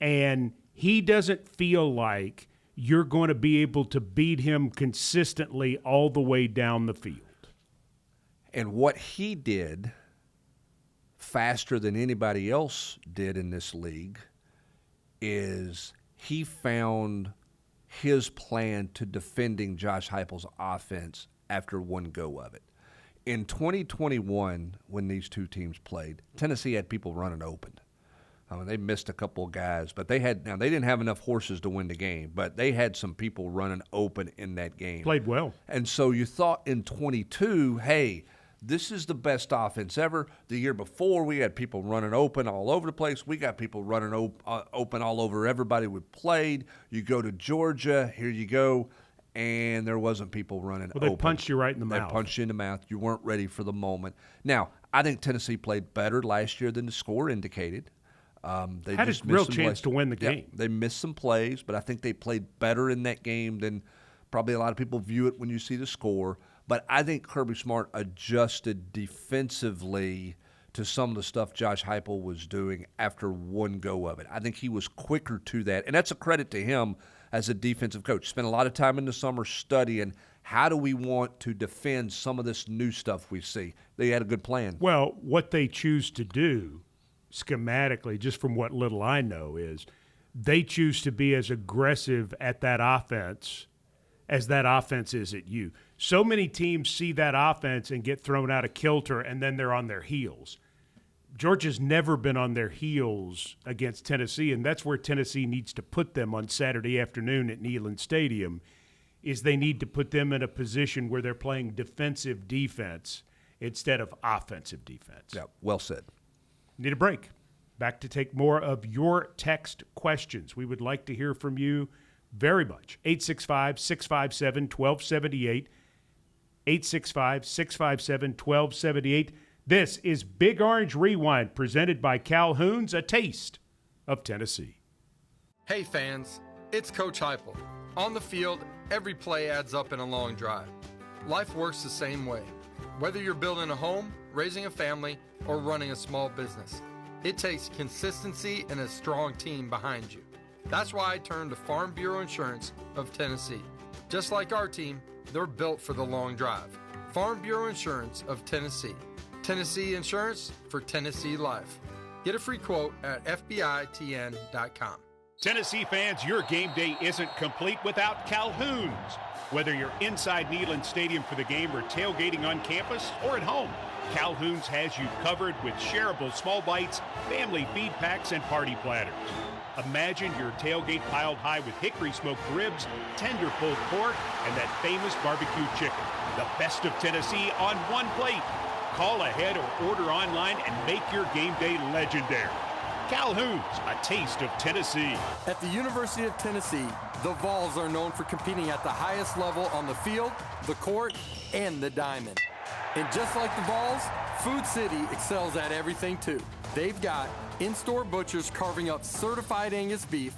And he doesn't feel like you're going to be able to beat him consistently all the way down the field. And what he did faster than anybody else did in this league is he found his plan to defending Josh Heupel's offense after one go of it. In 2021, when these two teams played, Tennessee had people running open. I mean, they missed a couple of guys, but they didn't have enough horses to win the game, but they had some people running open in that game. Played well. And so you thought in 22, hey, this is the best offense ever. The year before, we had people running open all over the place. We got people running open all over everybody we played. You go to Georgia, here you go, and there wasn't people running open. Well, they punched you right in the mouth. They punched you in the mouth. You weren't ready for the moment. Now, I think Tennessee played better last year than the score indicated. They had just a real missed some chance plays. to win the Yeah, game. they missed some plays, but I think they played better in that game than probably a lot of people view it when you see the score. But I think Kirby Smart adjusted defensively to some of the stuff Josh Heupel was doing after one go of it. I think he was quicker to that, and that's a credit to him as a defensive coach. Spent a lot of time in the summer studying how do we want to defend some of this new stuff we see. They had a good plan. Well, what they choose to do schematically, just from what little I know, is they choose to be as aggressive at that offense as that offense is at you. So many teams see that offense and get thrown out of kilter, and then they're on their heels. Georgia's never been on their heels against Tennessee, and that's where Tennessee needs to put them on Saturday afternoon at Neyland Stadium, is they need to put them in a position where they're playing defensive defense instead of offensive defense. Yeah, well said. Need a break. Back to take more of your text questions. We would like to hear from you very much. 865-657-1278. 865-657-1278. This is Big Orange Rewind, presented by Calhoun's, a taste of Tennessee. Hey fans, it's Coach Heupel. On the field, every play adds up in a long drive. Life works the same way. Whether you're building a home, raising a family, or running a small business, it takes consistency and a strong team behind you. That's why I turned to Farm Bureau Insurance of Tennessee. Just like our team, they're built for the long drive. Farm Bureau Insurance of Tennessee. Tennessee Insurance for Tennessee Life. Get a free quote at FBITN.com. Tennessee fans, your game day isn't complete without Calhoun's. Whether you're inside Neyland Stadium for the game or tailgating on campus or at home, Calhoun's has you covered with shareable small bites, family feed packs, and party platters. Imagine your tailgate piled high with hickory smoked ribs, tender pulled pork, and that famous barbecue chicken. The best of Tennessee on one plate. Call ahead or order online and make your game day legendary. Calhoun's, a taste of Tennessee. At the University of Tennessee, the Vols are known for competing at the highest level on the field, the court, and the diamond. And just like the Vols, Food City excels at everything too. They've got in-store butchers carving up certified Angus beef,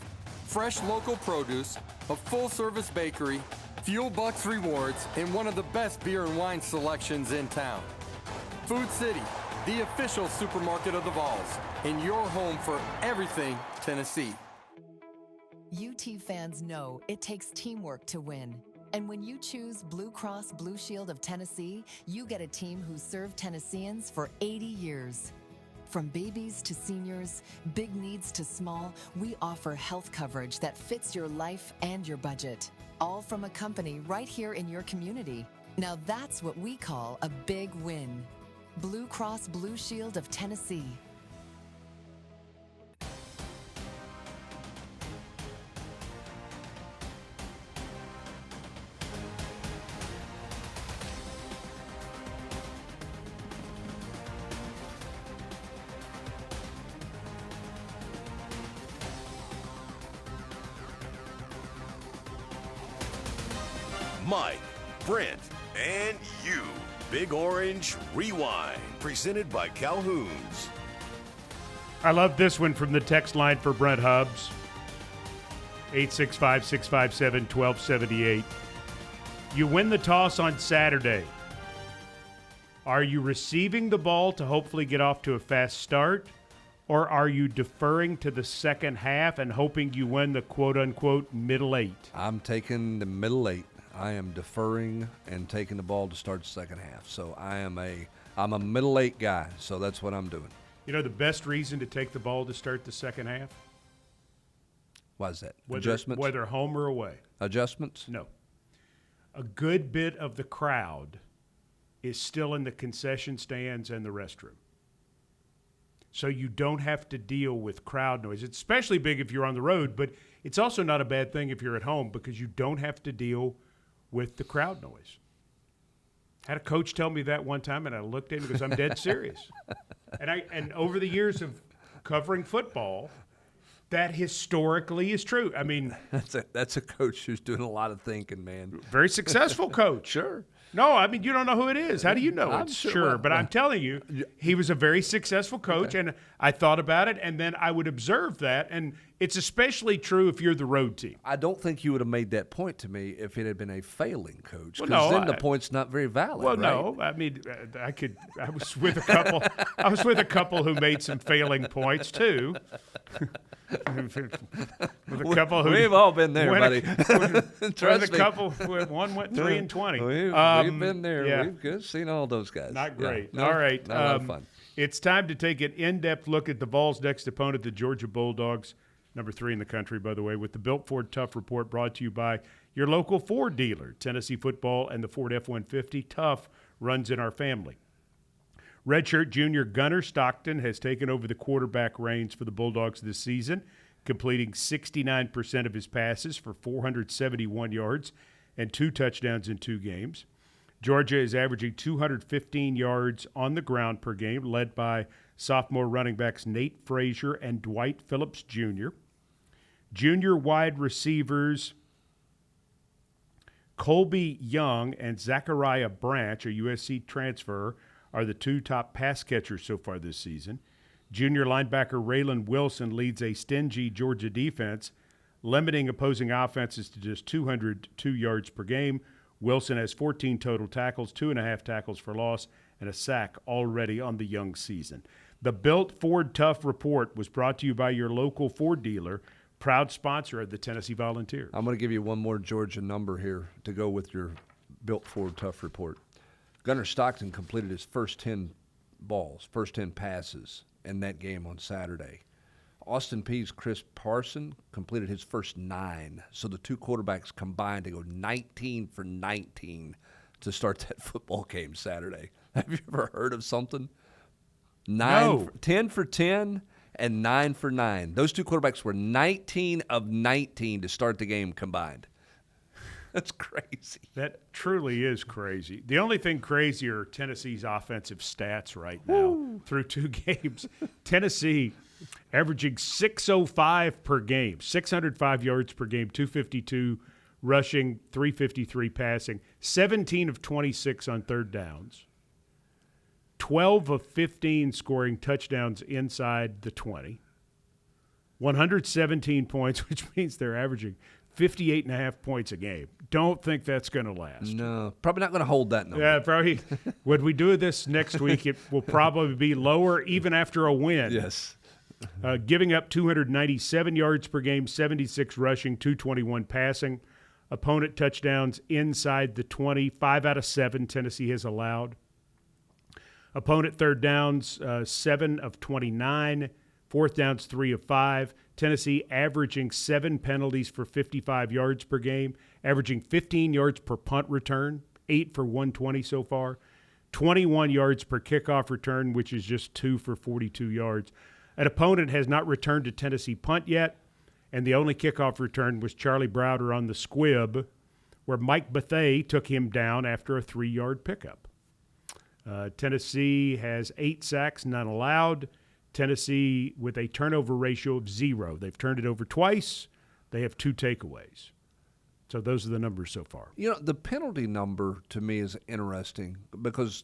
fresh local produce, a full-service bakery, Fuel Bucks rewards, and one of the best beer and wine selections in town. Food City, the official supermarket of the Vols, and your home for everything Tennessee. UT fans know it takes teamwork to win. And when you choose Blue Cross Blue Shield of Tennessee, you get a team who served Tennesseans for 80 years. From babies to seniors, big needs to small, we offer health coverage that fits your life and your budget. All from a company right here in your community. Now that's what we call a big win. Blue Cross Blue Shield of Tennessee. Mike, Brent, and you. Big Orange Rewind, presented by Calhoun's. I love this one from the text line for Brent Hubbs. 865-657-1278. You win the toss on Saturday. Are you receiving the ball to hopefully get off to a fast start? Or are you deferring to the second half and hoping you win the quote-unquote middle eight? I'm taking the middle eight. I am deferring and taking the ball to start the second half. So I'm a middle eight guy, so that's what I'm doing. You know the best reason to take the ball to start the second half? Why is that? Adjustments? Whether home or away. Adjustments? No. A good bit of the crowd is still in the concession stands and the restroom. So you don't have to deal with crowd noise. It's especially big if you're on the road, but it's also not a bad thing if you're at home because you don't have to deal with the crowd noise. Had a coach tell me that one time, and I looked at him because I'm dead serious. And over the years of covering football, that historically is true. I mean, that's a coach who's doing a lot of thinking, man. Very successful coach. Sure. No, I mean, you don't know who it is. How do you know? I'm It's sure. sure, but I'm telling you, he was a very successful coach, and I thought about it, and then I would observe that, and it's especially true if you're the road team. I don't think you would have made that point to me if it had been a failing coach, because Well, no, then the point's not very valid. Well, right? no, I mean, I was with a couple. I was with a couple who made some failing points too. With a couple who we've all been there, buddy. With a couple, one went 3-20. We've been there. Yeah. We've seen all those guys. Not great. Yeah. No, All right. not a lot of fun. It's time to take an in-depth look at the Vols' next opponent, the Georgia Bulldogs, number 3 in the country, by the way, with the Built Ford Tough Report brought to you by your local Ford dealer. Tennessee football and the Ford F-150 Tough runs in our family. Redshirt junior Gunnar Stockton has taken over the quarterback reins for the Bulldogs this season, completing 69% of his passes for 471 yards and 2 touchdowns in 2 games. Georgia is averaging 215 yards on the ground per game, led by sophomore running backs Nate Frazier and Dwight Phillips Jr. Junior wide receivers Colby Young and Zachariah Branch, a USC transfer, are the 2 top pass catchers so far this season. Junior linebacker Raylan Wilson leads a stingy Georgia defense, limiting opposing offenses to just 202 yards per game. Wilson has 14 total tackles, 2.5 tackles for loss, and a sack already on the young season. The Built Ford Tough Report was brought to you by your local Ford dealer, proud sponsor of the Tennessee Volunteers. I'm going to give you one more Georgia number here to go with your Built Ford Tough Report. Gunnar Stockton completed his first 10 passes in that game on Saturday. Austin Peay's Chris Parson completed his first 9. So the 2 quarterbacks combined to go 19 for 19 to start that football game Saturday. Have you ever heard of something? 10 for 10 and 9 for 9. Those 2 quarterbacks were 19 of 19 to start the game combined. That's crazy. That truly is crazy. The only thing crazier are Tennessee's offensive stats right now through 2 games. Tennessee averaging 605 per game, 605 yards per game, 252 rushing, 353 passing, 17 of 26 on third downs, 12 of 15 scoring touchdowns inside the 20, 117 points, which means they're averaging 58.5 points a game. Don't think that's going to last. No, probably not going to hold that number. Yeah, probably. When we do this next week, it will probably be lower even after a win. Yes. Giving up 297 yards per game, 76 rushing, 221 passing. Opponent touchdowns inside the 20, 5 out of 7 Tennessee has allowed. Opponent third downs, 7 of 29. Fourth downs, 3 of 5. Tennessee averaging 7 penalties for 55 yards per game, averaging 15 yards per punt return, 8 for 120 so far, 21 yards per kickoff return, which is just 2 for 42 yards. An opponent has not returned a Tennessee punt yet, and the only kickoff return was Charlie Browder on the squib, where Mike Bethay took him down after a 3-yard pickup. Tennessee has 8 sacks, none allowed. Tennessee with a turnover ratio of 0. They've turned it over twice. They have 2 takeaways. So those are the numbers so far. You know, the penalty number to me is interesting because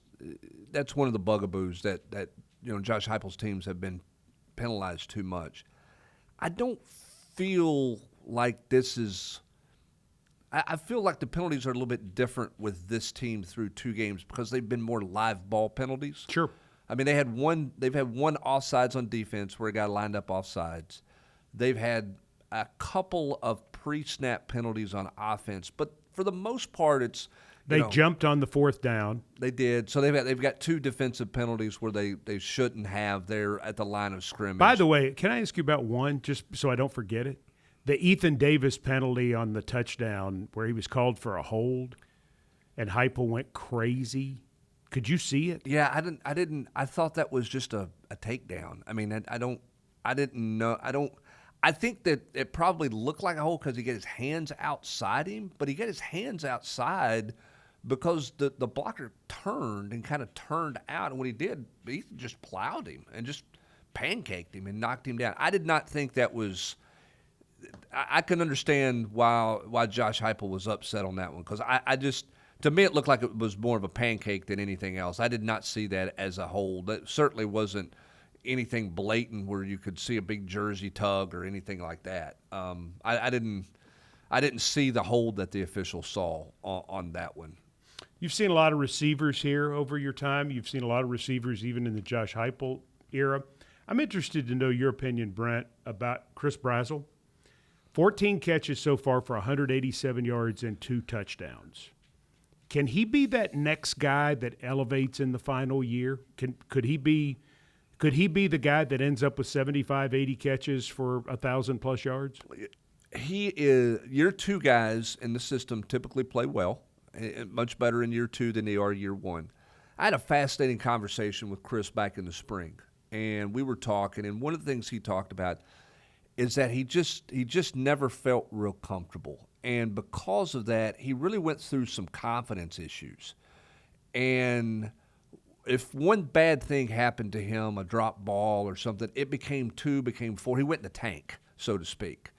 that's one of the bugaboos that Josh Heupel's teams have been penalized too much. I don't feel like this is – I feel like the penalties are a little bit different with this team through 2 games because they've been more live ball penalties. Sure. I mean, they've had one offsides on defense where a guy lined up offsides. They've had a couple of pre-snap penalties on offense, but for the most part, it's they jumped on the 4th down. They did. So they've got 2 defensive penalties where they shouldn't have. They're at the line of scrimmage. By the way, can I ask you about one, just so I don't forget it? The Ethan Davis penalty on the touchdown where he was called for a hold, and Heupel went crazy. Could you see it? Yeah, I didn't. I thought that was just a takedown. I mean, I didn't know. I think that it probably looked like a hold because he got his hands outside him, but he got his hands outside because the blocker turned and kind of turned out, and when he did, he just plowed him and just pancaked him and knocked him down. I did not think that was. I can understand why Josh Heupel was upset on that one because I just. To me, it looked like it was more of a pancake than anything else. I did not see that as a hold. That certainly wasn't anything blatant where you could see a big jersey tug or anything like that. I didn't see the hold that the officials saw on that one. You've seen a lot of receivers here over your time. You've seen a lot of receivers even in the Josh Heupel era. I'm interested to know your opinion, Brent, about Chris Brazzell. 14 catches so far for 187 yards and 2 touchdowns. Can he be that next guy that elevates in the final year? Could he be the guy that ends up with 75, 80 catches for 1,000+ yards? He is. Year 2 guys in the system typically play well, much better in year 2 than they are year 1. I had a fascinating conversation with Chris back in the spring, and we were talking, and one of the things he talked about is that he just never felt real comfortable. And because of that, he really went through some confidence issues. And if one bad thing happened to him, a drop ball or something, it became 2, became 4. He went in the tank, so to speak.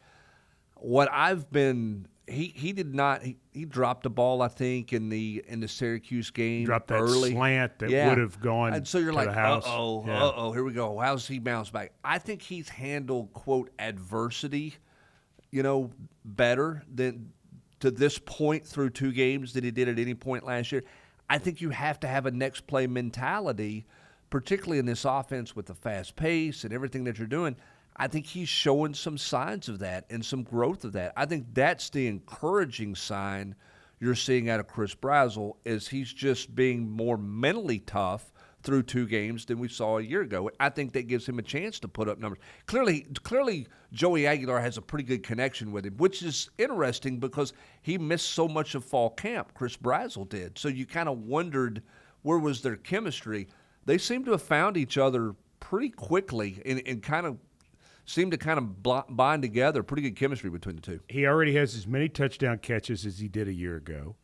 What I've been he did not he dropped a ball, I think, in the Syracuse game. Dropped that early slant that would have gone and so you're to like, the house. Here we go. How's he bounce back? I think he's handled, quote, adversity, better than to this point through 2 games than he did at any point last year. I think you have to have a next play mentality, particularly in this offense with the fast pace and everything that you're doing. I think he's showing some signs of that and some growth of that. I think that's the encouraging sign you're seeing out of Chris Brazzell, is he's just being more mentally tough through 2 games than we saw a year ago. I think that gives him a chance to put up numbers. Clearly, Joey Aguilar has a pretty good connection with him, which is interesting because he missed so much of fall camp. Chris Brazzell did. So you kind of wondered, where was their chemistry? They seem to have found each other pretty quickly and kind of seem to kind of bind together. Pretty good chemistry between the two. He already has as many touchdown catches as he did a year ago.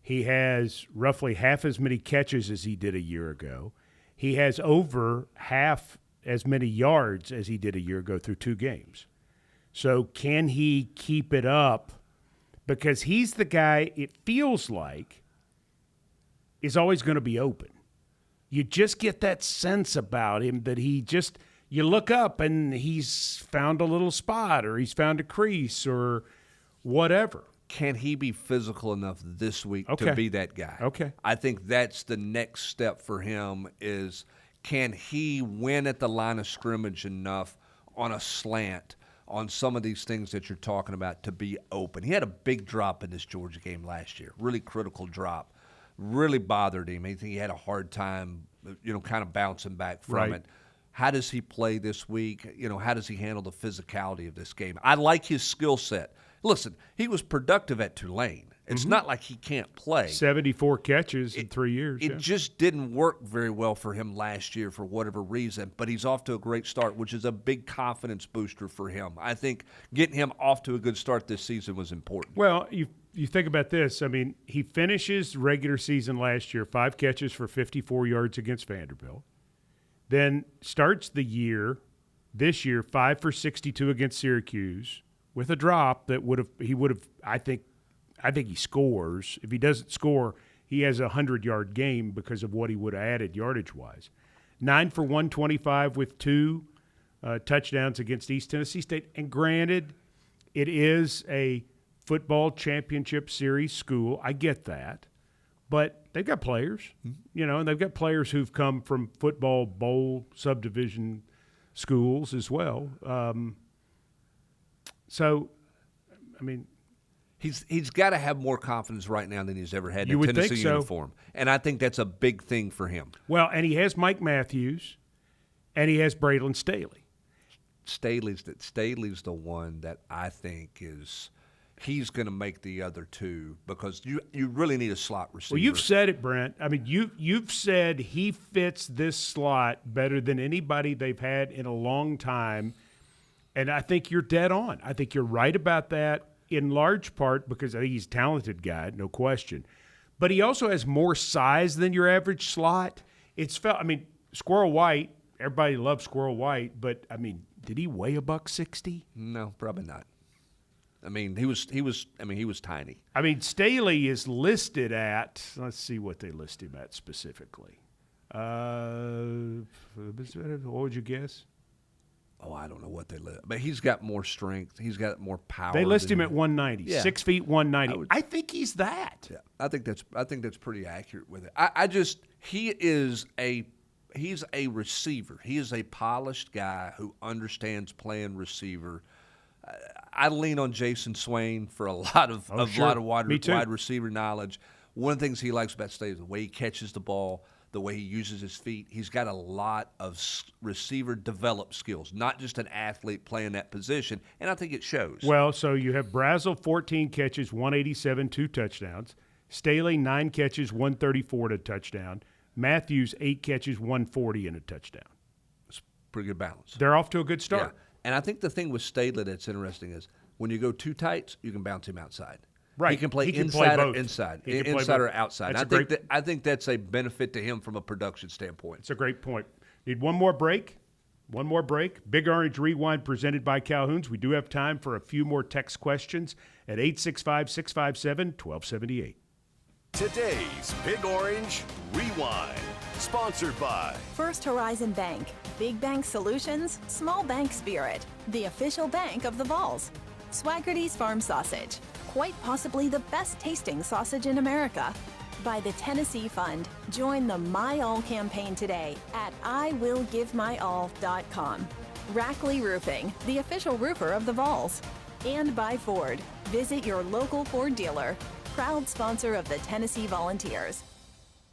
He has roughly half as many catches as he did a year ago. He has over half as many yards as he did a year ago through 2 games. So can he keep it up? Because he's the guy, it feels like, is always going to be open. You just get that sense about him that he just – you look up and he's found a little spot or he's found a crease or whatever. Can he be physical enough this week to be that guy? Okay. I think that's the next step for him is, can he win at the line of scrimmage enough on a slant, on some of these things that you're talking about, to be open? He had a big drop in this Georgia game last year, really critical drop. Really bothered him. I think he had a hard time, kind of bouncing back from it. How does he play this week? How does he handle the physicality of this game? I like his skill set. Listen, he was productive at Tulane. It's not like he can't play. 74 catches in 3 years. It just didn't work very well for him last year for whatever reason, but he's off to a great start, which is a big confidence booster for him. I think getting him off to a good start this season was important. Well, you think about this. I mean, he finishes regular season last year, 5 catches for 54 yards against Vanderbilt. Then starts the year, this year, 5 for 62 against Syracuse, with a drop that he would have. I think he scores. If he doesn't score, he has a 100-yard game because of what he would have added yardage-wise. 9 for 125 with 2 touchdowns against East Tennessee State. And granted, it is a football championship series school. I get that. But they've got players, and they've got players who've come from football bowl subdivision schools as well. So, I mean, he's got to have more confidence right now than he's ever had in a Tennessee uniform, and I think that's a big thing for him. Well, and he has Mike Matthews, and he has Braylon Staley. Staley's the one that I think is. He's going to make the other 2 because you really need a slot receiver. Well, you've said it, Brent. I mean, you've said he fits this slot better than anybody they've had in a long time, and I think you're dead on. I think you're right about that in large part because I think he's a talented guy, no question. But he also has more size than your average slot. Squirrel White, everybody loves Squirrel White, but, did he weigh $160? No, probably not. I mean, he was tiny. I mean, Staley is listed at, let's see what they list him at specifically. What would you guess? Oh, I don't know what they list. But he's got more strength. He's got more power. They list him at 190, Yeah. 6 feet 190. I think he's that. Yeah, I think that's pretty accurate with it. He's a receiver. He is a polished guy who understands playing receiver. I lean on Jason Swain for a lot of wide receiver knowledge. One of the things he likes about Staley is the way he catches the ball, the way he uses his feet. He's got a lot of receiver developed skills, not just an athlete playing that position, and I think it shows. Well, so you have Brazel, 14 catches, 187, 2 touchdowns. Staley, 9 catches, 134 to touchdown. Matthews, 8 catches, 140 and a touchdown. It's pretty good balance. They're off to a good start. Yeah. And I think the thing with Staley that's interesting is when you go too tight, you can bounce him outside. Right. He can play inside or outside. I think that's a benefit to him from a production standpoint. It's a great point. Need one more break. Big Orange Rewind presented by Calhoun's. We do have time for a few more text questions at 865-657-1278. Today's Big Orange Rewind, sponsored by First Horizon Bank, big bank solutions, small bank spirit, the official bank of the Vols. Swaggerty's Farm Sausage, quite possibly the best tasting sausage in America. By the Tennessee Fund. Join the My All campaign today at IWillGiveMyAll.com. Rackley Roofing, the official roofer of the Vols. And by Ford. Visit your local Ford dealer. Proud sponsor of the Tennessee Volunteers.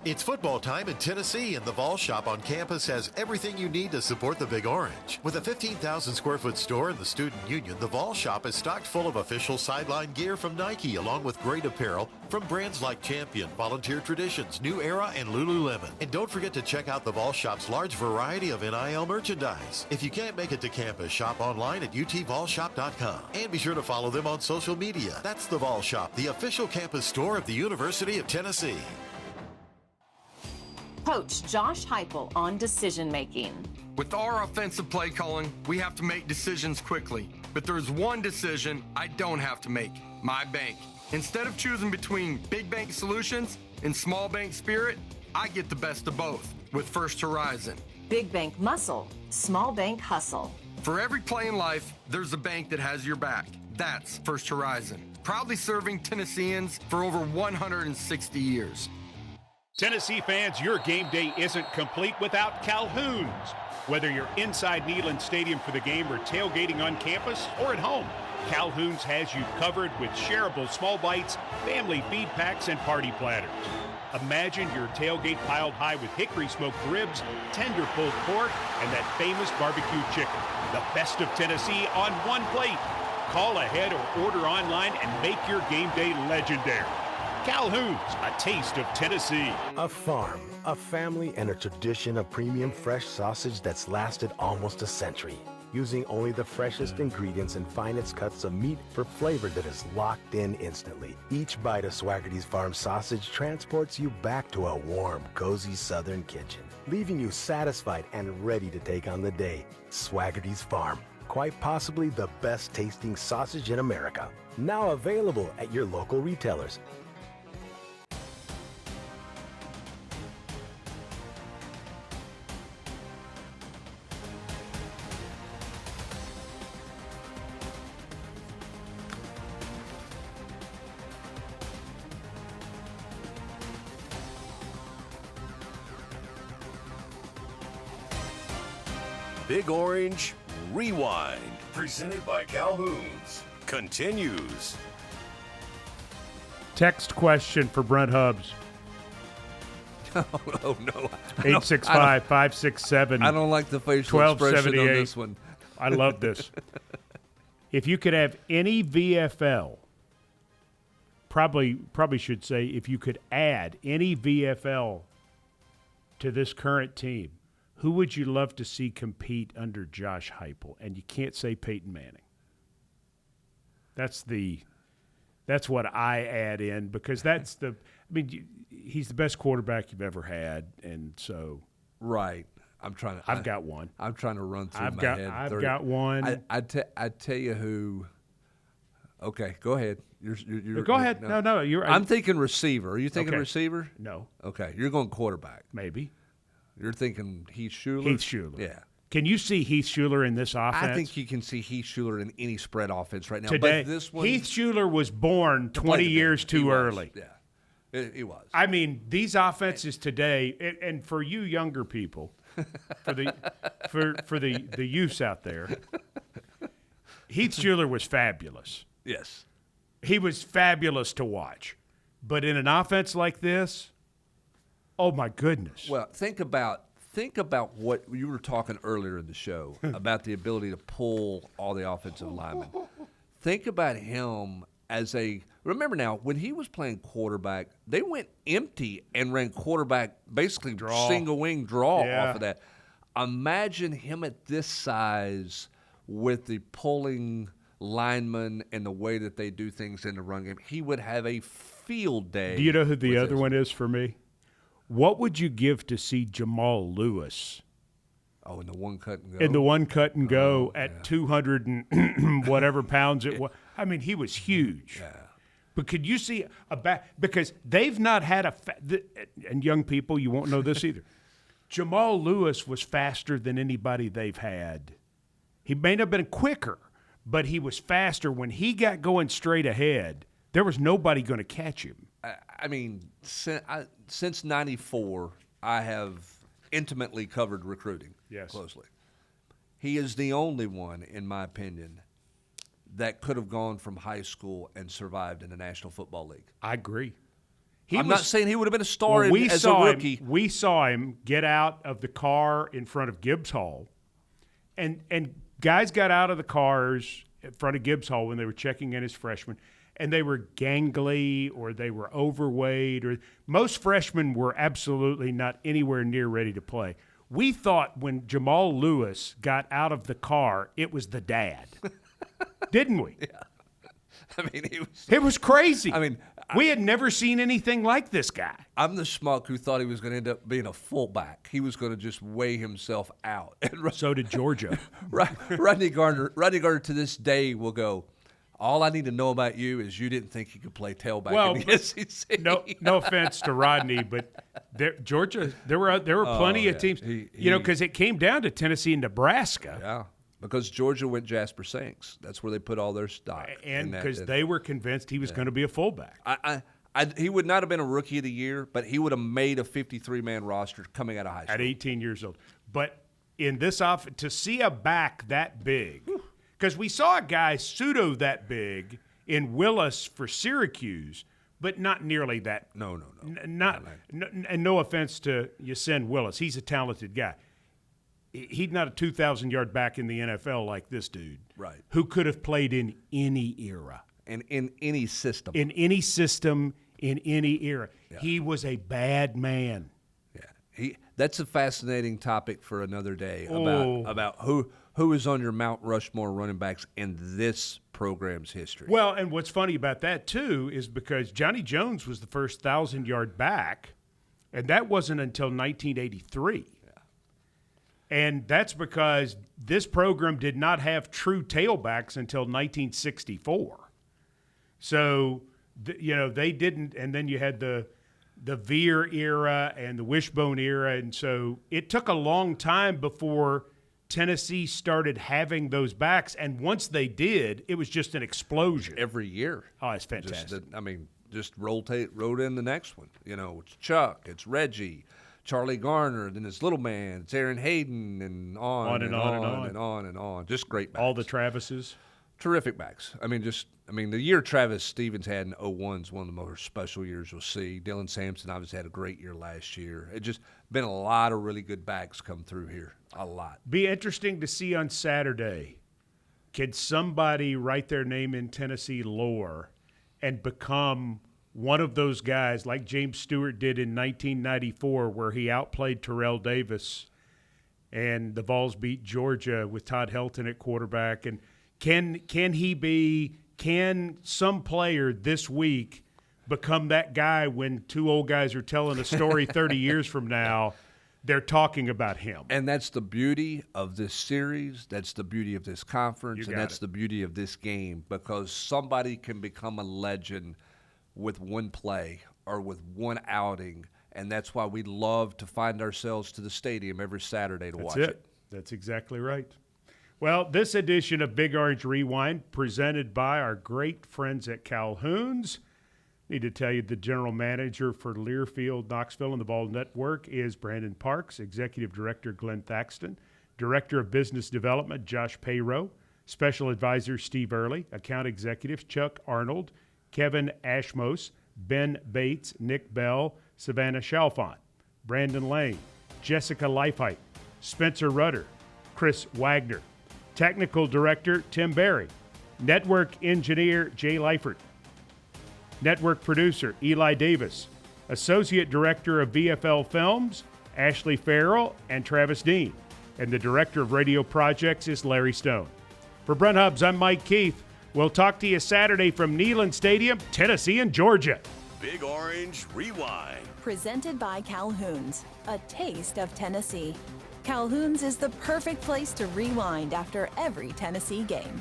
It's football time in Tennessee, and the Vol Shop on campus has everything you need to support the Big Orange. With a 15,000 square foot store in the Student Union, the Vol Shop is stocked full of official sideline gear from Nike, along with great apparel from brands like Champion, Volunteer Traditions, New Era, and Lululemon. And don't forget to check out the Vol Shop's large variety of NIL merchandise. If you can't make it to campus, shop online at utvolshop.com. And be sure to follow them on social media. That's the Vol Shop, the official campus store of the University of Tennessee. Coach Josh Heupel on decision making. With our offensive play calling, we have to make decisions quickly. But there's one decision I don't have to make: my bank. Instead of choosing between big bank solutions and small bank spirit, I get the best of both with First Horizon. Big bank muscle, small bank hustle. For every play in life, there's a bank that has your back. That's First Horizon. Proudly serving Tennesseans for over 160 years. Tennessee fans, your game day isn't complete without Calhoun's. Whether you're inside Neyland Stadium for the game or tailgating on campus or at home, Calhoun's has you covered with shareable small bites, family feed packs, and party platters. Imagine your tailgate piled high with hickory smoked ribs, tender pulled pork, and that famous barbecue chicken. The best of Tennessee on one plate. Call ahead or order online and make your game day legendary. Calhoun's, a taste of Tennessee. A farm, a family, and a tradition of premium fresh sausage that's lasted almost a century. Using only the freshest ingredients and finest cuts of meat for flavor that is locked in instantly. Each bite of Swaggerty's Farm Sausage transports you back to a warm, cozy southern kitchen, leaving you satisfied and ready to take on the day. Swaggerty's Farm, quite possibly the best tasting sausage in America. Now available at your local retailers. Big Orange Rewind, presented by Calhoun's, continues. Text question for Brent Hubbs. Oh, no. 865-567. I don't like the facial expression on this one. I love this. If you could have any VFL, probably should say if you could add any VFL to this current team, who would you love to see compete under Josh Heupel? And you can't say Peyton Manning. That's what I add in, because he's the best quarterback you've ever had, and so right. I've got one. I'm trying to run through my head. I've got one. I tell you who Okay, go ahead. Go ahead. No. I'm thinking receiver. Are you thinking Okay. receiver? No. Okay, you're going quarterback. Maybe. You're thinking Heath Shuler? Heath Shuler. Yeah. Can you see Heath Shuler in this offense? I think you can see Heath Shuler in any spread offense right now. Today, but this one, Heath Shuler was born to play 20 the years game. too He was. early. Yeah, he was. I mean, these offenses today, and for you younger people, for the youths out there, Heath Shuler was fabulous. Yes. He was fabulous to watch. But in an offense like this, oh my goodness. Well, think about what you were talking earlier in the show about the ability to pull all the offensive linemen. Think about him as remember now, when he was playing quarterback, they went empty and ran quarterback, basically single wing draw off of that. Imagine him at this size with the pulling linemen and the way that they do things in the run game. He would have a field day. Do you know who the other one is for me? What would you give to see Jamal Lewis? Oh, in the one cut and go. In the one cut and go at 200 and whatever pounds it was. I mean, he was huge. Yeah. But could you see because they've not had and young people, you won't know this either. Jamal Lewis was faster than anybody they've had. He may not have been quicker, but he was faster. When he got going straight ahead, there was nobody going to catch him. I mean, since '94, I have intimately covered recruiting closely. He is the only one, in my opinion, that could have gone from high school and survived in the National Football League. I agree. I'm not saying he would have been a star as a rookie. We saw him get out of the car in front of Gibbs Hall, and guys got out of the cars in front of Gibbs Hall when they were checking in as freshmen, and they were gangly or they were overweight, or most freshmen were absolutely not anywhere near ready to play. We thought when Jamal Lewis got out of the car, it was the dad. Didn't we? Yeah. I mean, it was crazy. I mean, we had never seen anything like this guy. I'm the schmuck who thought he was going to end up being a fullback. He was going to just weigh himself out. So did Georgia. Rodney Gardner to this day will go, all I need to know about you is you didn't think you could play tailback in the SEC. No offense to Rodney, but Georgia, there were plenty of teams, because it came down to Tennessee and Nebraska. Yeah, because Georgia went Jasper Sanks. That's where they put all their stock. And because they were convinced he was going to be a fullback. He would not have been a Rookie of the Year, but he would have made a 53-man roster coming out of high school. At 18 years old. But in this to see a back that big, because we saw a guy pseudo that big in Willis for Syracuse, but not nearly that. No. And no offense to Yasin Willis. He's a talented guy. He's not a 2,000-yard back in the NFL like this dude. Right. Who could have played in any era. And in any system. In any system, in any era. Yeah. He was a bad man. Yeah. That's a fascinating topic for another day about who is on your Mount Rushmore running backs in this program's history. Well, and what's funny about that, too, is because Johnny Jones was the first 1,000-yard back, and that wasn't until 1983. And that's because this program did not have true tailbacks until 1964. So, they didn't. And then you had the Veer era and the Wishbone era. And so it took a long time before Tennessee started having those backs. And once they did, it was just an explosion. Every year. Oh, it's fantastic. Just rolled in the next one. It's Chuck, it's Reggie, Charlie Garner, then it's Little Man, it's Aaron Hayden, and on and on. Just great backs. All the Travises. Terrific backs. The year Travis Stevens had in 01 is one of the most special years you'll see. Dylan Sampson obviously had a great year last year. It just been a lot of really good backs come through here. A lot. Be interesting to see on Saturday. Can somebody write their name in Tennessee lore and become one of those guys like James Stewart did in 1994 where he outplayed Terrell Davis and the Vols beat Georgia with Todd Helton at quarterback? And can some player this week become that guy when two old guys are telling a story 30 years from now they're talking about him. And that's the beauty of this series. That's the beauty of this conference. And that's the beauty of this game, because somebody can become a legend with one play or with one outing. And that's why we love to find ourselves to the stadium every Saturday to watch it. That's exactly right. Well, this edition of Big Orange Rewind, presented by our great friends at Calhoun's. Need to tell you the general manager for Learfield, Knoxville, and the Vol Network is Brandon Parks, Executive Director Glenn Thaxton, Director of Business Development Josh Payrow, Special Advisor Steve Early, Account Executives Chuck Arnold, Kevin Ashmos, Ben Bates, Nick Bell, Savannah Chalfont, Brandon Lane, Jessica Leifheit, Spencer Rudder, Chris Wagner, Technical Director Tim Barry, Network Engineer Jay Leifert, Network Producer Eli Davis, Associate Director of VFL Films Ashley Farrell and Travis Dean, and the Director of Radio Projects is Larry Stone. For Brent Hubbs, I'm Mike Keith. We'll talk to you Saturday from Neyland Stadium, Tennessee and Georgia. Big Orange Rewind. Presented by Calhoun's, a taste of Tennessee. Calhoun's is the perfect place to rewind after every Tennessee game.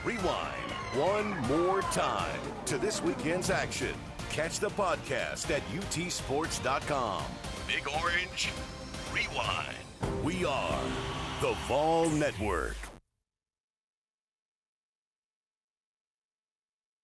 Rewind one more time to this weekend's action. Catch the podcast at utsports.com. Big Orange Rewind. We are the Vol Network.